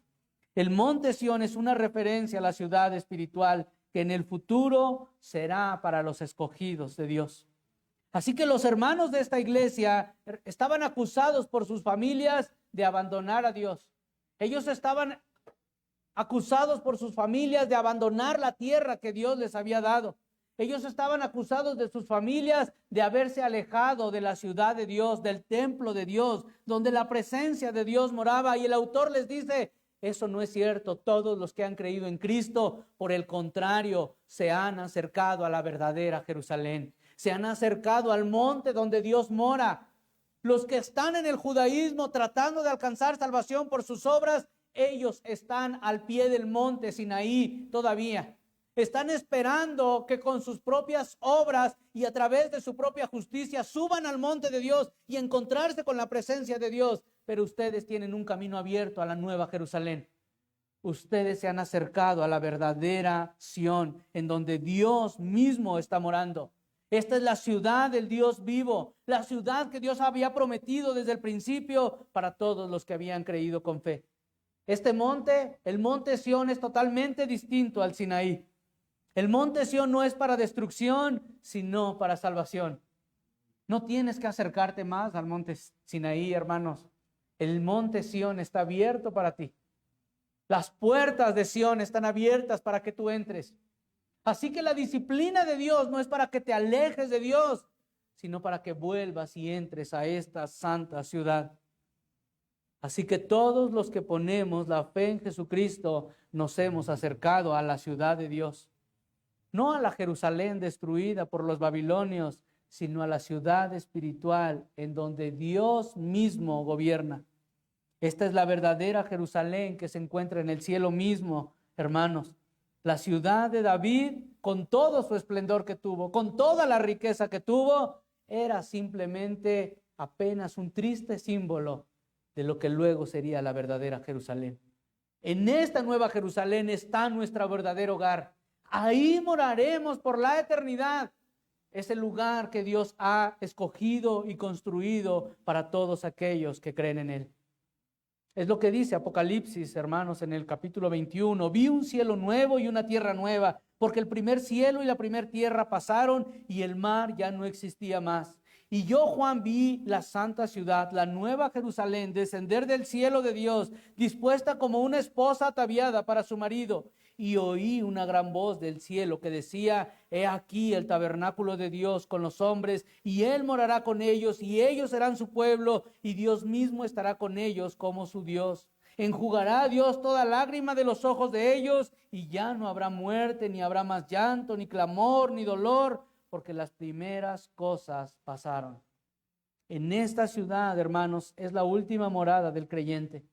Speaker 1: El monte Sión es una referencia a la ciudad espiritual que en el futuro será para los escogidos de Dios. Así que los hermanos de esta iglesia estaban acusados por sus familias de abandonar a Dios. Ellos estaban acusados por sus familias de abandonar la tierra que Dios les había dado. Ellos estaban acusados de sus familias de haberse alejado de la ciudad de Dios, del templo de Dios, donde la presencia de Dios moraba. Y el autor les dice, eso no es cierto. Todos los que han creído en Cristo, por el contrario, se han acercado a la verdadera Jerusalén. Se han acercado al monte donde Dios mora. Los que están en el judaísmo tratando de alcanzar salvación por sus obras, ellos están al pie del monte Sinaí todavía. Están esperando que con sus propias obras y a través de su propia justicia suban al monte de Dios y encontrarse con la presencia de Dios. Pero ustedes tienen un camino abierto a la nueva Jerusalén. Ustedes se han acercado a la verdadera Sión, en donde Dios mismo está morando. Esta es la ciudad del Dios vivo, la ciudad que Dios había prometido desde el principio para todos los que habían creído con fe. Este monte, el monte Sión, es totalmente distinto al Sinaí. El monte Sión no es para destrucción, sino para salvación. No tienes que acercarte más al monte Sinaí, hermanos. El monte Sión está abierto para ti. Las puertas de Sión están abiertas para que tú entres. Así que la disciplina de Dios no es para que te alejes de Dios, sino para que vuelvas y entres a esta santa ciudad. Así que todos los que ponemos la fe en Jesucristo nos hemos acercado a la ciudad de Dios. No a la Jerusalén destruida por los babilonios, sino a la ciudad espiritual en donde Dios mismo gobierna. Esta es la verdadera Jerusalén que se encuentra en el cielo mismo, hermanos. La ciudad de David, con todo su esplendor que tuvo, con toda la riqueza que tuvo, era simplemente apenas un triste símbolo de lo que luego sería la verdadera Jerusalén. En esta nueva Jerusalén está nuestro verdadero hogar. Ahí moraremos por la eternidad. Es el lugar que Dios ha escogido y construido para todos aquellos que creen en Él. Es lo que dice Apocalipsis, hermanos, en el capítulo 21. Vi un cielo nuevo y una tierra nueva, porque el primer cielo y la primera tierra pasaron y el mar ya no existía más. Y yo, Juan, vi la santa ciudad, la nueva Jerusalén, descender del cielo de Dios, dispuesta como una esposa ataviada para su marido. Y oí una gran voz del cielo que decía: he aquí el tabernáculo de Dios con los hombres, y Él morará con ellos, y ellos serán su pueblo, y Dios mismo estará con ellos como su Dios. Enjugará a Dios toda lágrima de los ojos de ellos, y ya no habrá muerte, ni habrá más llanto, ni clamor, ni dolor, porque las primeras cosas pasaron. En esta ciudad, hermanos, es la última morada del creyente.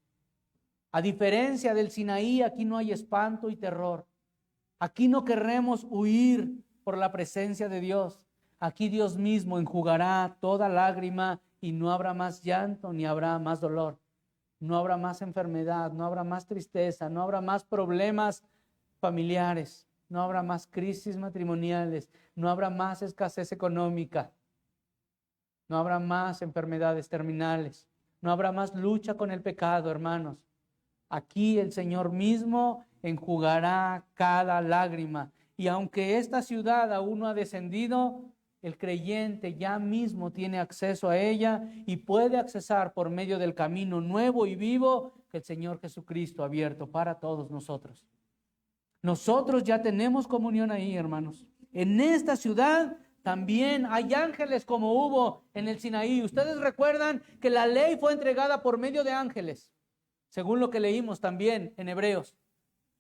Speaker 1: A diferencia del Sinaí, aquí no hay espanto y terror. Aquí no querremos huir por la presencia de Dios. Aquí Dios mismo enjugará toda lágrima y no habrá más llanto ni habrá más dolor. No habrá más enfermedad, no habrá más tristeza, no habrá más problemas familiares, no habrá más crisis matrimoniales, no habrá más escasez económica, no habrá más enfermedades terminales, no habrá más lucha con el pecado, hermanos. Aquí el Señor mismo enjugará cada lágrima. Y aunque esta ciudad aún no ha descendido, el creyente ya mismo tiene acceso a ella y puede accesar por medio del camino nuevo y vivo que el Señor Jesucristo ha abierto para todos nosotros. Nosotros ya tenemos comunión ahí, hermanos. En esta ciudad también hay ángeles como hubo en el Sinaí. Ustedes recuerdan que la ley fue entregada por medio de ángeles. Según lo que leímos también en Hebreos.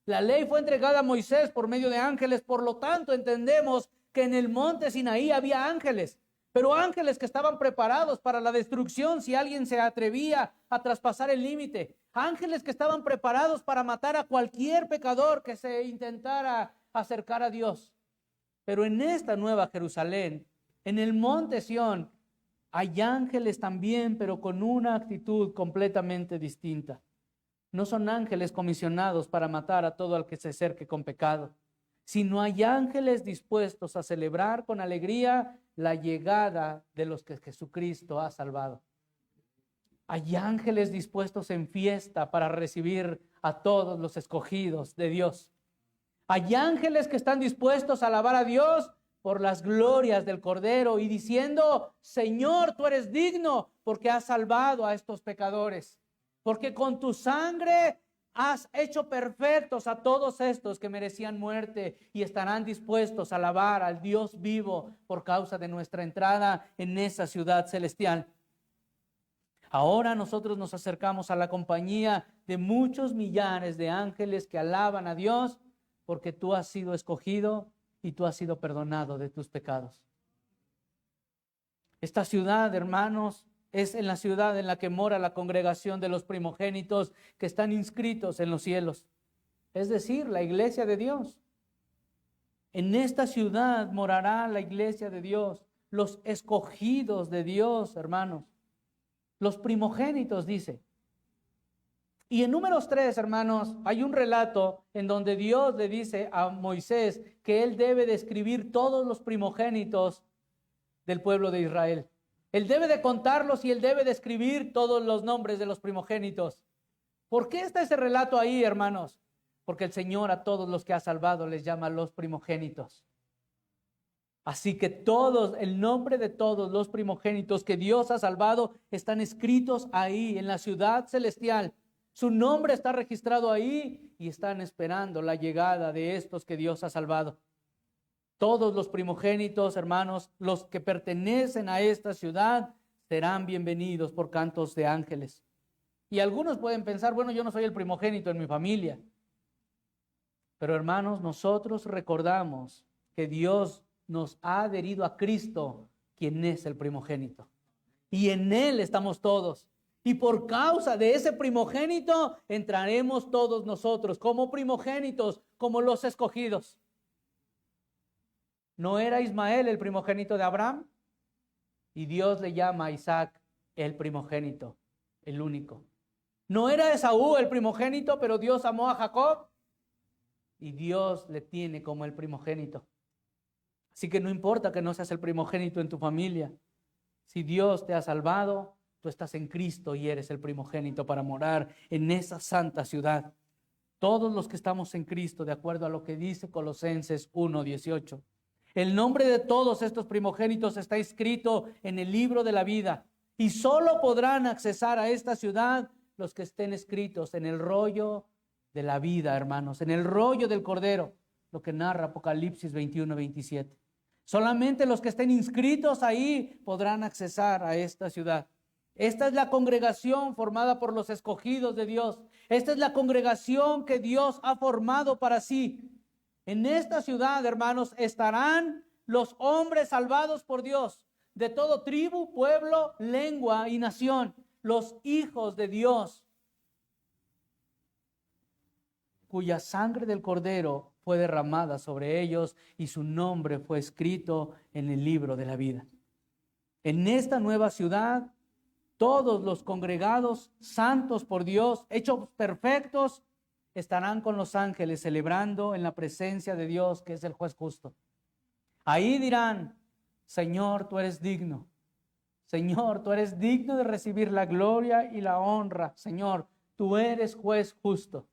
Speaker 1: La ley fue entregada a Moisés por medio de ángeles, por lo tanto entendemos que en el monte Sinaí había ángeles, pero ángeles que estaban preparados para la destrucción si alguien se atrevía a traspasar el límite. Ángeles que estaban preparados para matar a cualquier pecador que se intentara acercar a Dios. Pero en esta nueva Jerusalén, en el monte Sión, hay ángeles también, pero con una actitud completamente distinta. No son ángeles comisionados para matar a todo el que se acerque con pecado, sino hay ángeles dispuestos a celebrar con alegría la llegada de los que Jesucristo ha salvado. Hay ángeles dispuestos en fiesta para recibir a todos los escogidos de Dios. Hay ángeles que están dispuestos a alabar a Dios por las glorias del Cordero y diciendo: Señor, tú eres digno porque has salvado a estos pecadores. Porque con tu sangre has hecho perfectos a todos estos que merecían muerte y estarán dispuestos a alabar al Dios vivo por causa de nuestra entrada en esa ciudad celestial. Ahora nosotros nos acercamos a la compañía de muchos millares de ángeles que alaban a Dios porque tú has sido escogido y tú has sido perdonado de tus pecados. Esta ciudad, hermanos, es en la ciudad en la que mora la congregación de los primogénitos que están inscritos en los cielos. Es decir, la iglesia de Dios. En esta ciudad morará la iglesia de Dios, los escogidos de Dios, hermanos. Los primogénitos, dice. Y en Números 3, hermanos, hay un relato en donde Dios le dice a Moisés que él debe de escribir todos los primogénitos del pueblo de Israel. Él debe de contarlos y él debe de escribir todos los nombres de los primogénitos. ¿Por qué está ese relato ahí, hermanos? Porque el Señor a todos los que ha salvado les llama los primogénitos. Así que todos, el nombre de todos los primogénitos que Dios ha salvado están escritos ahí en la ciudad celestial. Su nombre está registrado ahí y están esperando la llegada de estos que Dios ha salvado. Todos los primogénitos, hermanos, los que pertenecen a esta ciudad, serán bienvenidos por cantos de ángeles. Y algunos pueden pensar, bueno, yo no soy el primogénito en mi familia. Pero hermanos, nosotros recordamos que Dios nos ha adherido a Cristo, quien es el primogénito. Y en Él estamos todos. Y por causa de ese primogénito entraremos todos nosotros como primogénitos, como los escogidos. ¿No era Ismael el primogénito de Abraham? Y Dios le llama a Isaac el primogénito, el único. ¿No era Esaú el primogénito, pero Dios amó a Jacob? Y Dios le tiene como el primogénito. Así que no importa que no seas el primogénito en tu familia. Si Dios te ha salvado, tú estás en Cristo y eres el primogénito para morar en esa santa ciudad. Todos los que estamos en Cristo, de acuerdo a lo que dice Colosenses 1:18. El nombre de todos estos primogénitos está escrito en el libro de la vida y solo podrán accesar a esta ciudad los que estén escritos en el rollo de la vida, hermanos, en el rollo del Cordero, lo que narra Apocalipsis 21:27. Solamente los que estén inscritos ahí podrán accesar a esta ciudad. Esta es la congregación formada por los escogidos de Dios. Esta es la congregación que Dios ha formado para sí. En esta ciudad, hermanos, estarán los hombres salvados por Dios, de todo tribu, pueblo, lengua y nación, los hijos de Dios, cuya sangre del Cordero fue derramada sobre ellos y su nombre fue escrito en el libro de la vida. En esta nueva ciudad, todos los congregados, santos por Dios, hechos perfectos, estarán con los ángeles celebrando en la presencia de Dios, que es el juez justo. Ahí dirán: Señor, tú eres digno. Señor, tú eres digno de recibir la gloria y la honra. Señor, tú eres juez justo.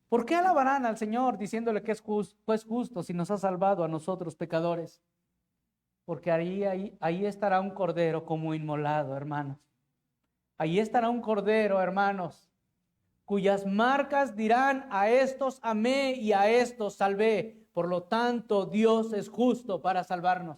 Speaker 1: ¿Por qué alabarán al Señor diciéndole que es juez justo si nos ha salvado a nosotros pecadores? Porque ahí estará un cordero como inmolado, hermanos. Ahí estará un cordero, hermanos, cuyas marcas dirán: a estos amé y a estos salvé. Por lo tanto, Dios es justo para salvarnos.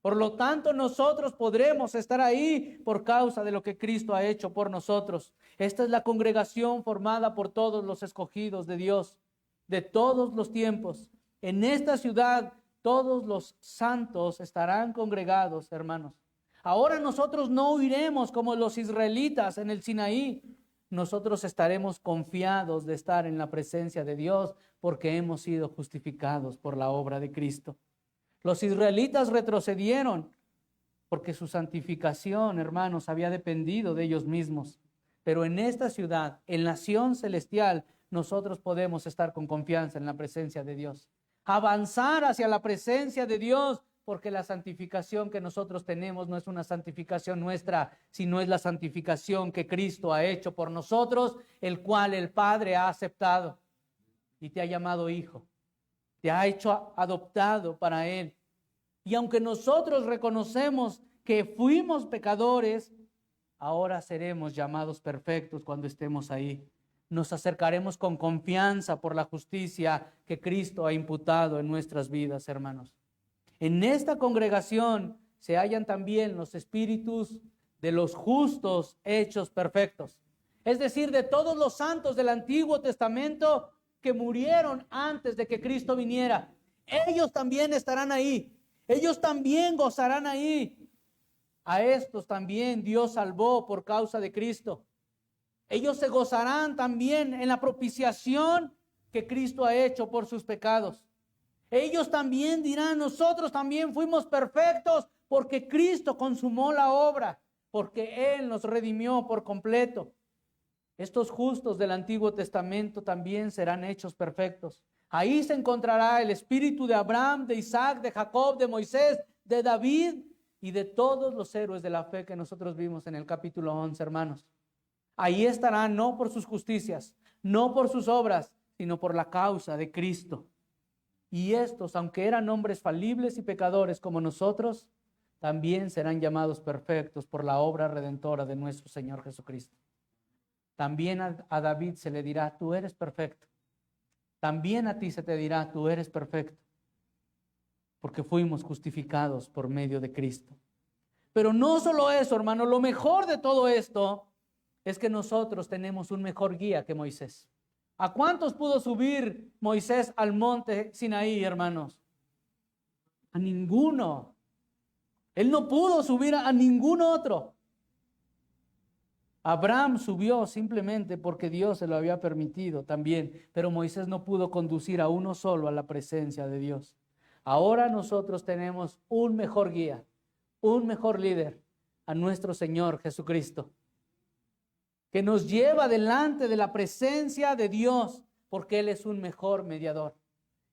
Speaker 1: Por lo tanto, nosotros podremos estar ahí por causa de lo que Cristo ha hecho por nosotros. Esta es la congregación formada por todos los escogidos de Dios, de todos los tiempos. En esta ciudad, todos los santos estarán congregados, hermanos. Ahora nosotros no huiremos como los israelitas en el Sinaí. Nosotros estaremos confiados de estar en la presencia de Dios porque hemos sido justificados por la obra de Cristo. Los israelitas retrocedieron porque su santificación, hermanos, había dependido de ellos mismos. Pero en esta ciudad, en la Sión celestial, nosotros podemos estar con confianza en la presencia de Dios. Avanzar hacia la presencia de Dios, porque la santificación que nosotros tenemos no es una santificación nuestra, sino es la santificación que Cristo ha hecho por nosotros, el cual el Padre ha aceptado y te ha llamado hijo. Te ha hecho adoptado para Él. Y aunque nosotros reconocemos que fuimos pecadores, ahora seremos llamados perfectos cuando estemos ahí. Nos acercaremos con confianza por la justicia que Cristo ha imputado en nuestras vidas, hermanos. En esta congregación se hallan también los espíritus de los justos hechos perfectos. Es decir, de todos los santos del Antiguo Testamento que murieron antes de que Cristo viniera. Ellos también estarán ahí. Ellos también gozarán ahí. A estos también Dios salvó por causa de Cristo. Ellos se gozarán también en la propiciación que Cristo ha hecho por sus pecados. Ellos también dirán: nosotros también fuimos perfectos porque Cristo consumó la obra, porque Él nos redimió por completo. Estos justos del Antiguo Testamento también serán hechos perfectos. Ahí se encontrará el espíritu de Abraham, de Isaac, de Jacob, de Moisés, de David y de todos los héroes de la fe que nosotros vimos en el capítulo 11, hermanos. Ahí estarán no por sus justicias, no por sus obras, sino por la causa de Cristo. Y estos, aunque eran hombres falibles y pecadores como nosotros, también serán llamados perfectos por la obra redentora de nuestro Señor Jesucristo. También a David se le dirá: tú eres perfecto. También a ti se te dirá: tú eres perfecto. Porque fuimos justificados por medio de Cristo. Pero no solo eso, hermano, lo mejor de todo esto es que nosotros tenemos un mejor guía que Moisés. ¿A cuántos pudo subir Moisés al monte Sinaí, hermanos? A ninguno. Él no pudo subir a ningún otro. Abraham subió simplemente porque Dios se lo había permitido también, pero Moisés no pudo conducir a uno solo a la presencia de Dios. Ahora nosotros tenemos un mejor guía, un mejor líder, a nuestro Señor Jesucristo, que nos lleva delante de la presencia de Dios, porque Él es un mejor mediador.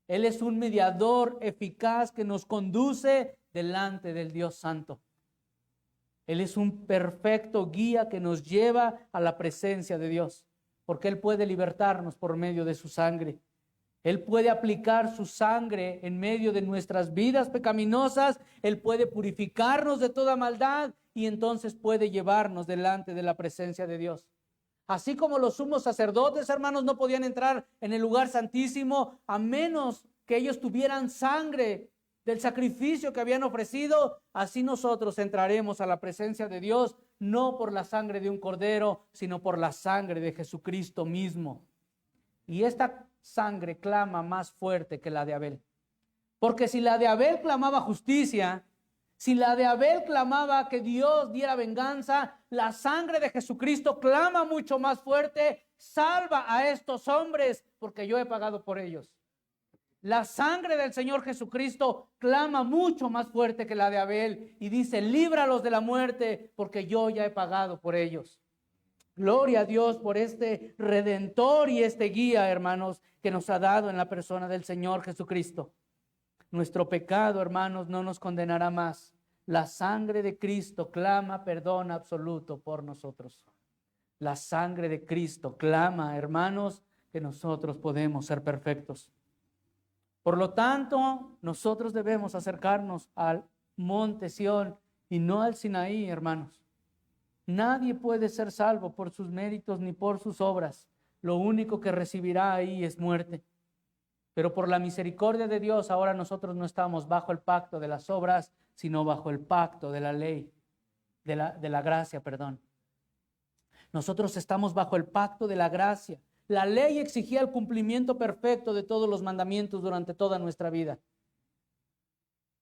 Speaker 1: Él es un mediador eficaz que nos conduce delante del Dios Santo. Él es un perfecto guía que nos lleva a la presencia de Dios, porque Él puede libertarnos por medio de su sangre. Él puede aplicar su sangre en medio de nuestras vidas pecaminosas. Él puede purificarnos de toda maldad y entonces puede llevarnos delante de la presencia de Dios. Así como los sumos sacerdotes, hermanos, no podían entrar en el lugar santísimo a menos que ellos tuvieran sangre del sacrificio que habían ofrecido, así nosotros entraremos a la presencia de Dios, no por la sangre de un cordero, sino por la sangre de Jesucristo mismo. Y esta sangre clama más fuerte que la de Abel. Porque si la de Abel clamaba justicia, si la de Abel clamaba que Dios diera venganza, la sangre de Jesucristo clama mucho más fuerte: salva a estos hombres porque yo he pagado por ellos. La sangre del Señor Jesucristo clama mucho más fuerte que la de Abel y dice: líbralos de la muerte porque yo ya he pagado por ellos. Gloria a Dios por este Redentor y este guía, hermanos, que nos ha dado en la persona del Señor Jesucristo. Nuestro pecado, hermanos, no nos condenará más. La sangre de Cristo clama perdón absoluto por nosotros. La sangre de Cristo clama, hermanos, que nosotros podemos ser perfectos. Por lo tanto, nosotros debemos acercarnos al monte Sión y no al Sinaí, hermanos. Nadie puede ser salvo por sus méritos ni por sus obras. Lo único que recibirá ahí es muerte. Pero por la misericordia de Dios, ahora nosotros no estamos bajo el pacto de las obras, sino bajo el pacto de la ley, de la gracia, perdón. Nosotros estamos bajo el pacto de la gracia. La ley exigía el cumplimiento perfecto de todos los mandamientos durante toda nuestra vida.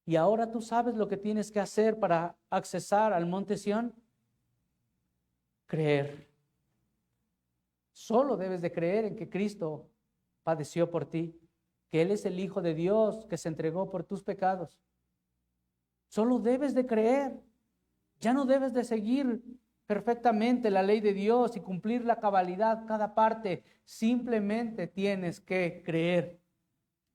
Speaker 1: Y ahora tú sabes lo que tienes que hacer para accesar al monte Sión. Creer. Solo debes de creer en que Cristo padeció por ti, que Él es el Hijo de Dios que se entregó por tus pecados. Solo debes de creer. Ya no debes de seguir perfectamente la ley de Dios y cumplir la cabalidad cada parte. Simplemente tienes que creer.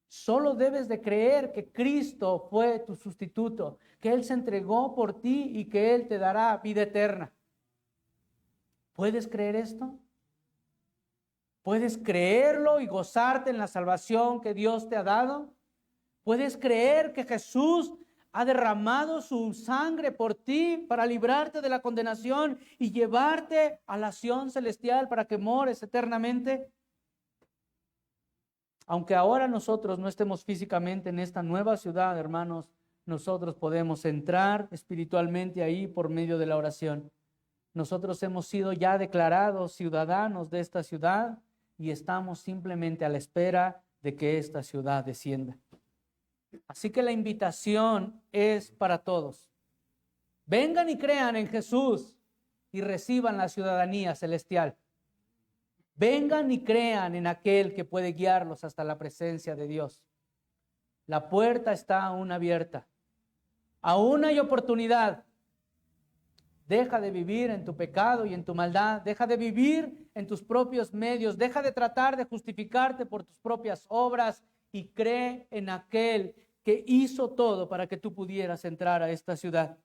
Speaker 1: Solo debes de creer que Cristo fue tu sustituto, que Él se entregó por ti y que Él te dará vida eterna. ¿Puedes creer esto? ¿Puedes creerlo y gozarte en la salvación que Dios te ha dado? ¿Puedes creer que Jesús ha derramado su sangre por ti para librarte de la condenación y llevarte a la Sión celestial para que mores eternamente? Aunque ahora nosotros no estemos físicamente en esta nueva ciudad, hermanos, nosotros podemos entrar espiritualmente ahí por medio de la oración. Nosotros hemos sido ya declarados ciudadanos de esta ciudad y estamos simplemente a la espera de que esta ciudad descienda. Así que la invitación es para todos. Vengan y crean en Jesús y reciban la ciudadanía celestial. Vengan y crean en aquel que puede guiarlos hasta la presencia de Dios. La puerta está aún abierta. Aún hay oportunidad. Deja de vivir en tu pecado y en tu maldad. Deja de vivir en tus propios medios. Deja de tratar de justificarte por tus propias obras y cree en aquel que hizo todo para que tú pudieras entrar a esta ciudad.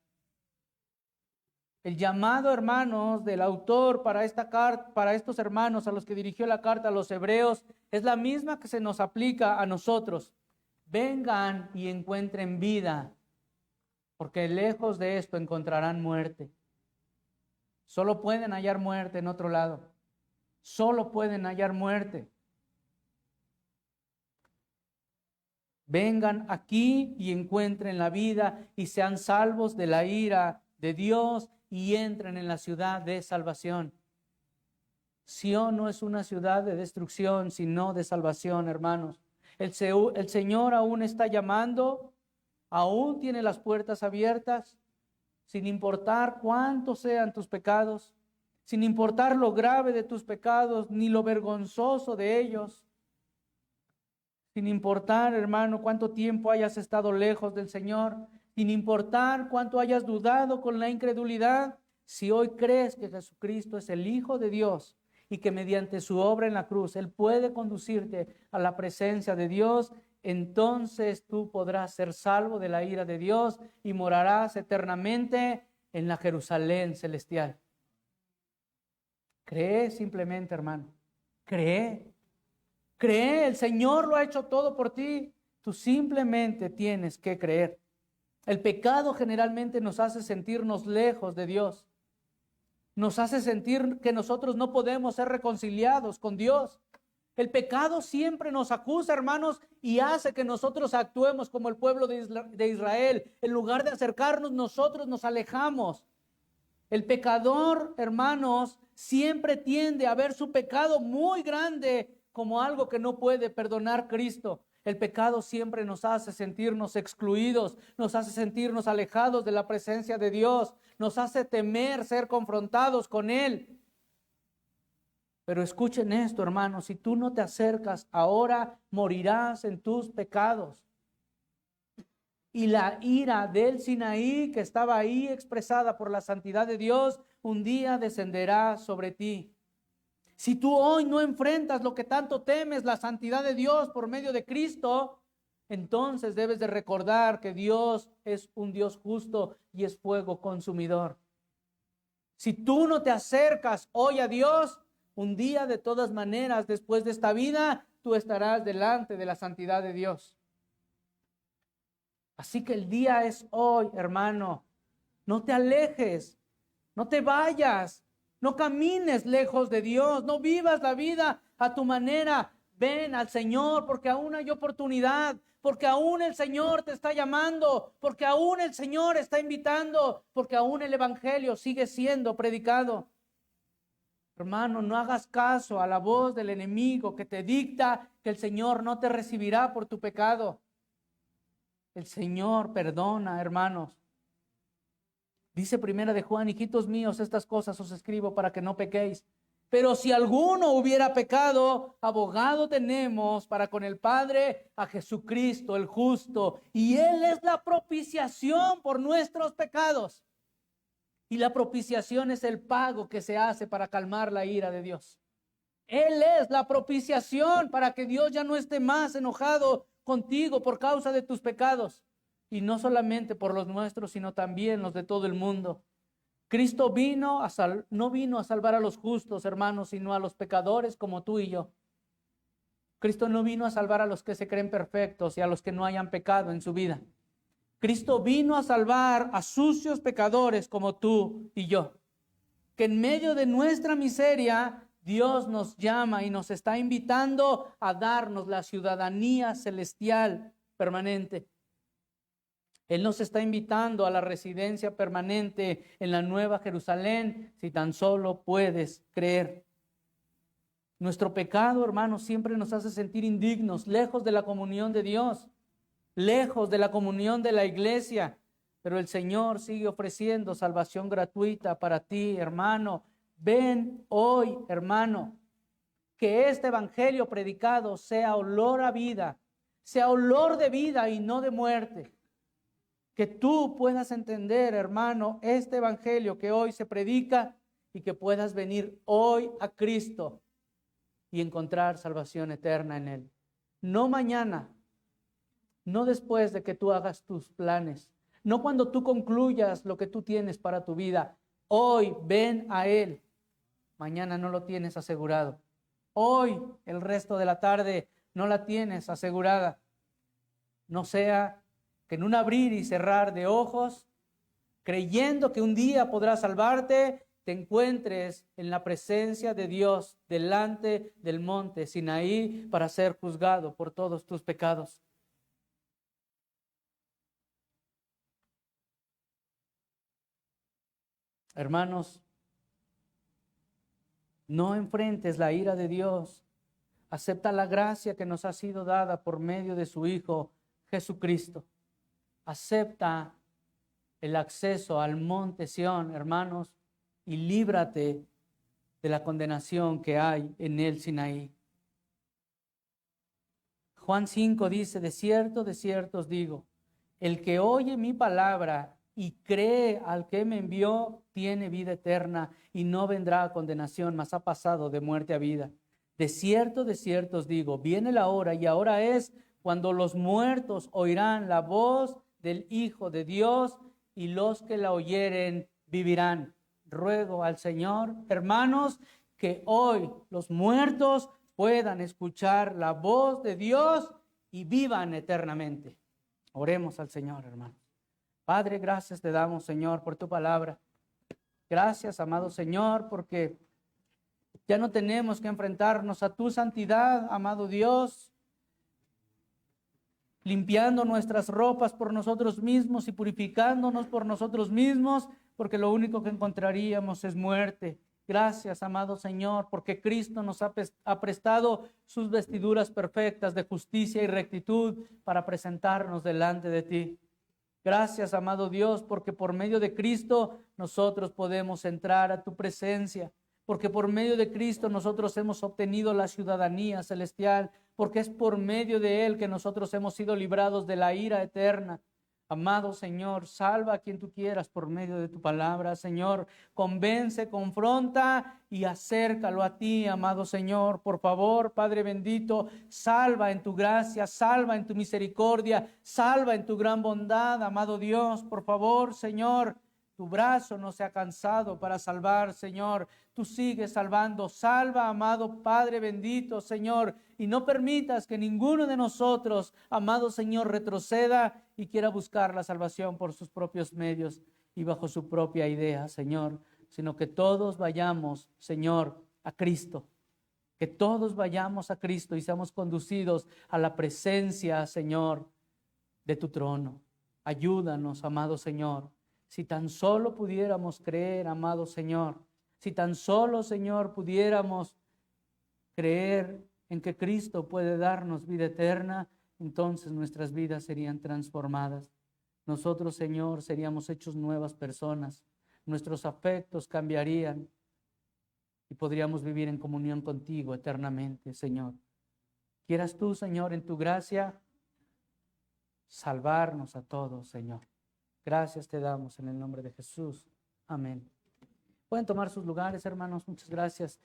Speaker 1: El llamado, hermanos, del autor para esta carta, para estos hermanos a los que dirigió la carta a los hebreos, es la misma que se nos aplica a nosotros. Vengan y encuentren vida, porque lejos de esto encontrarán muerte. Solo pueden hallar muerte en otro lado. Solo pueden hallar muerte. Vengan aquí y encuentren la vida y sean salvos de la ira de Dios y entren en la ciudad de salvación. Sión no es una ciudad de destrucción, sino de salvación, hermanos. El Señor aún está llamando, aún tiene las puertas abiertas. sin importar cuántos sean tus pecados, sin importar lo grave de tus pecados, ni lo vergonzoso de ellos, sin importar, hermano, cuánto tiempo hayas estado lejos del Señor, sin importar cuánto hayas dudado con la incredulidad, si hoy crees que Jesucristo es el Hijo de Dios y que mediante su obra en la cruz Él puede conducirte a la presencia de Dios, entonces tú podrás ser salvo de la ira de Dios y morarás eternamente en la Jerusalén celestial. Cree simplemente, hermano. Cree. Cree, el Señor lo ha hecho todo por ti. Tú simplemente tienes que creer. El pecado generalmente nos hace sentirnos lejos de Dios. Nos hace sentir que nosotros no podemos ser reconciliados con Dios. El pecado siempre nos acusa, hermanos, y hace que nosotros actuemos como el pueblo de Israel. En lugar de acercarnos, nosotros nos alejamos. El pecador, hermanos, siempre tiende a ver su pecado muy grande como algo que no puede perdonar Cristo. El pecado siempre nos hace sentirnos excluidos, nos hace sentirnos alejados de la presencia de Dios, nos hace temer ser confrontados con Él. Pero escuchen esto, hermanos, si tú no te acercas, ahora morirás en tus pecados. Y la ira del Sinaí, que estaba ahí expresada por la santidad de Dios, un día descenderá sobre ti. Si tú hoy no enfrentas lo que tanto temes, la santidad de Dios por medio de Cristo, entonces debes de recordar que Dios es un Dios justo y es fuego consumidor. Si tú no te acercas hoy a Dios, un día de todas maneras, después de esta vida, tú estarás delante de la santidad de Dios. Así que el día es hoy, hermano. No te alejes, no te vayas, no camines lejos de Dios, no vivas la vida a tu manera. Ven al Señor porque aún hay oportunidad, porque aún el Señor te está llamando, porque aún el Señor está invitando, porque aún el Evangelio sigue siendo predicado. Hermano, no hagas caso a la voz del enemigo que te dicta que el Señor no te recibirá por tu pecado. El Señor perdona, hermanos. Dice Primera de Juan: hijitos míos, estas cosas os escribo para que no pequéis. Pero si alguno hubiera pecado, abogado tenemos para con el Padre, a Jesucristo el justo. Y Él es la propiciación por nuestros pecados. Y la propiciación es el pago que se hace para calmar la ira de Dios. Él es la propiciación para que Dios ya no esté más enojado contigo por causa de tus pecados. Y no solamente por los nuestros, sino también los de todo el mundo. Cristo no vino a salvar a los justos, hermanos, sino a los pecadores como tú y yo. Cristo no vino a salvar a los que se creen perfectos y a los que no hayan pecado en su vida. Cristo vino a salvar a sucios pecadores como tú y yo. Que en medio de nuestra miseria, Dios nos llama y nos está invitando a darnos la ciudadanía celestial permanente. Él nos está invitando a la residencia permanente en la Nueva Jerusalén, si tan solo puedes creer. Nuestro pecado, hermanos, siempre nos hace sentir indignos, lejos de la comunión de Dios, lejos de la comunión de la iglesia. Pero el Señor sigue ofreciendo salvación gratuita para ti, hermano. Ven hoy, hermano, que este evangelio predicado sea olor a vida, sea olor de vida y no de muerte. Que tú puedas entender, hermano, este evangelio que hoy se predica y que puedas venir hoy a Cristo y encontrar salvación eterna en Él. No mañana, no después de que tú hagas tus planes, no cuando tú concluyas lo que tú tienes para tu vida. Hoy ven a Él. Mañana no lo tienes asegurado. Hoy, el resto de la tarde, no la tienes asegurada. No sea que en un abrir y cerrar de ojos, creyendo que un día podrás salvarte, te encuentres en la presencia de Dios delante del monte Sinaí para ser juzgado por todos tus pecados. Hermanos, no enfrentes la ira de Dios. Acepta la gracia que nos ha sido dada por medio de su Hijo Jesucristo. Acepta el acceso al monte Sión, hermanos, y líbrate de la condenación que hay en el Sinaí. Juan 5 dice, de cierto os digo, el que oye mi palabra y cree al que me envió, tiene vida eterna y no vendrá a condenación, mas ha pasado de muerte a vida. De cierto os digo, viene la hora y ahora es cuando los muertos oirán la voz del Hijo de Dios y los que la oyeren vivirán. Ruego al Señor, hermanos, que hoy los muertos puedan escuchar la voz de Dios y vivan eternamente. Oremos al Señor, hermanos. Padre, gracias te damos, Señor, por tu palabra. Gracias, amado Señor, porque ya no tenemos que enfrentarnos a tu santidad, amado Dios, limpiando nuestras ropas por nosotros mismos y purificándonos por nosotros mismos, porque lo único que encontraríamos es muerte. Gracias, amado Señor, porque Cristo nos ha prestado sus vestiduras perfectas de justicia y rectitud para presentarnos delante de ti. Gracias, amado Dios, porque por medio de Cristo nosotros podemos entrar a tu presencia, porque por medio de Cristo nosotros hemos obtenido la ciudadanía celestial, porque es por medio de Él que nosotros hemos sido librados de la ira eterna. Amado Señor, salva a quien tú quieras por medio de tu palabra, Señor. Convence, confronta y acércalo a ti, amado Señor. Por favor, Padre bendito, salva en tu gracia, salva en tu misericordia, salva en tu gran bondad, amado Dios. Por favor, Señor, tu brazo no se ha cansado para salvar, Señor. Tú sigues salvando. Salva, amado Padre bendito, Señor. Y no permitas que ninguno de nosotros, amado Señor, retroceda y quiera buscar la salvación por sus propios medios y bajo su propia idea, Señor. Sino que todos vayamos, Señor, a Cristo. Que todos vayamos a Cristo y seamos conducidos a la presencia, Señor, de tu trono. Ayúdanos, amado Señor. Si tan solo pudiéramos creer, amado Señor, si tan solo, Señor, pudiéramos creer en que Cristo puede darnos vida eterna, entonces nuestras vidas serían transformadas. Nosotros, Señor, seríamos hechos nuevas personas. Nuestros afectos cambiarían y podríamos vivir en comunión contigo eternamente, Señor. Quieras tú, Señor, en tu gracia, salvarnos a todos, Señor. Gracias te damos en el nombre de Jesús. Amén. Pueden tomar sus lugares, hermanos. Muchas gracias.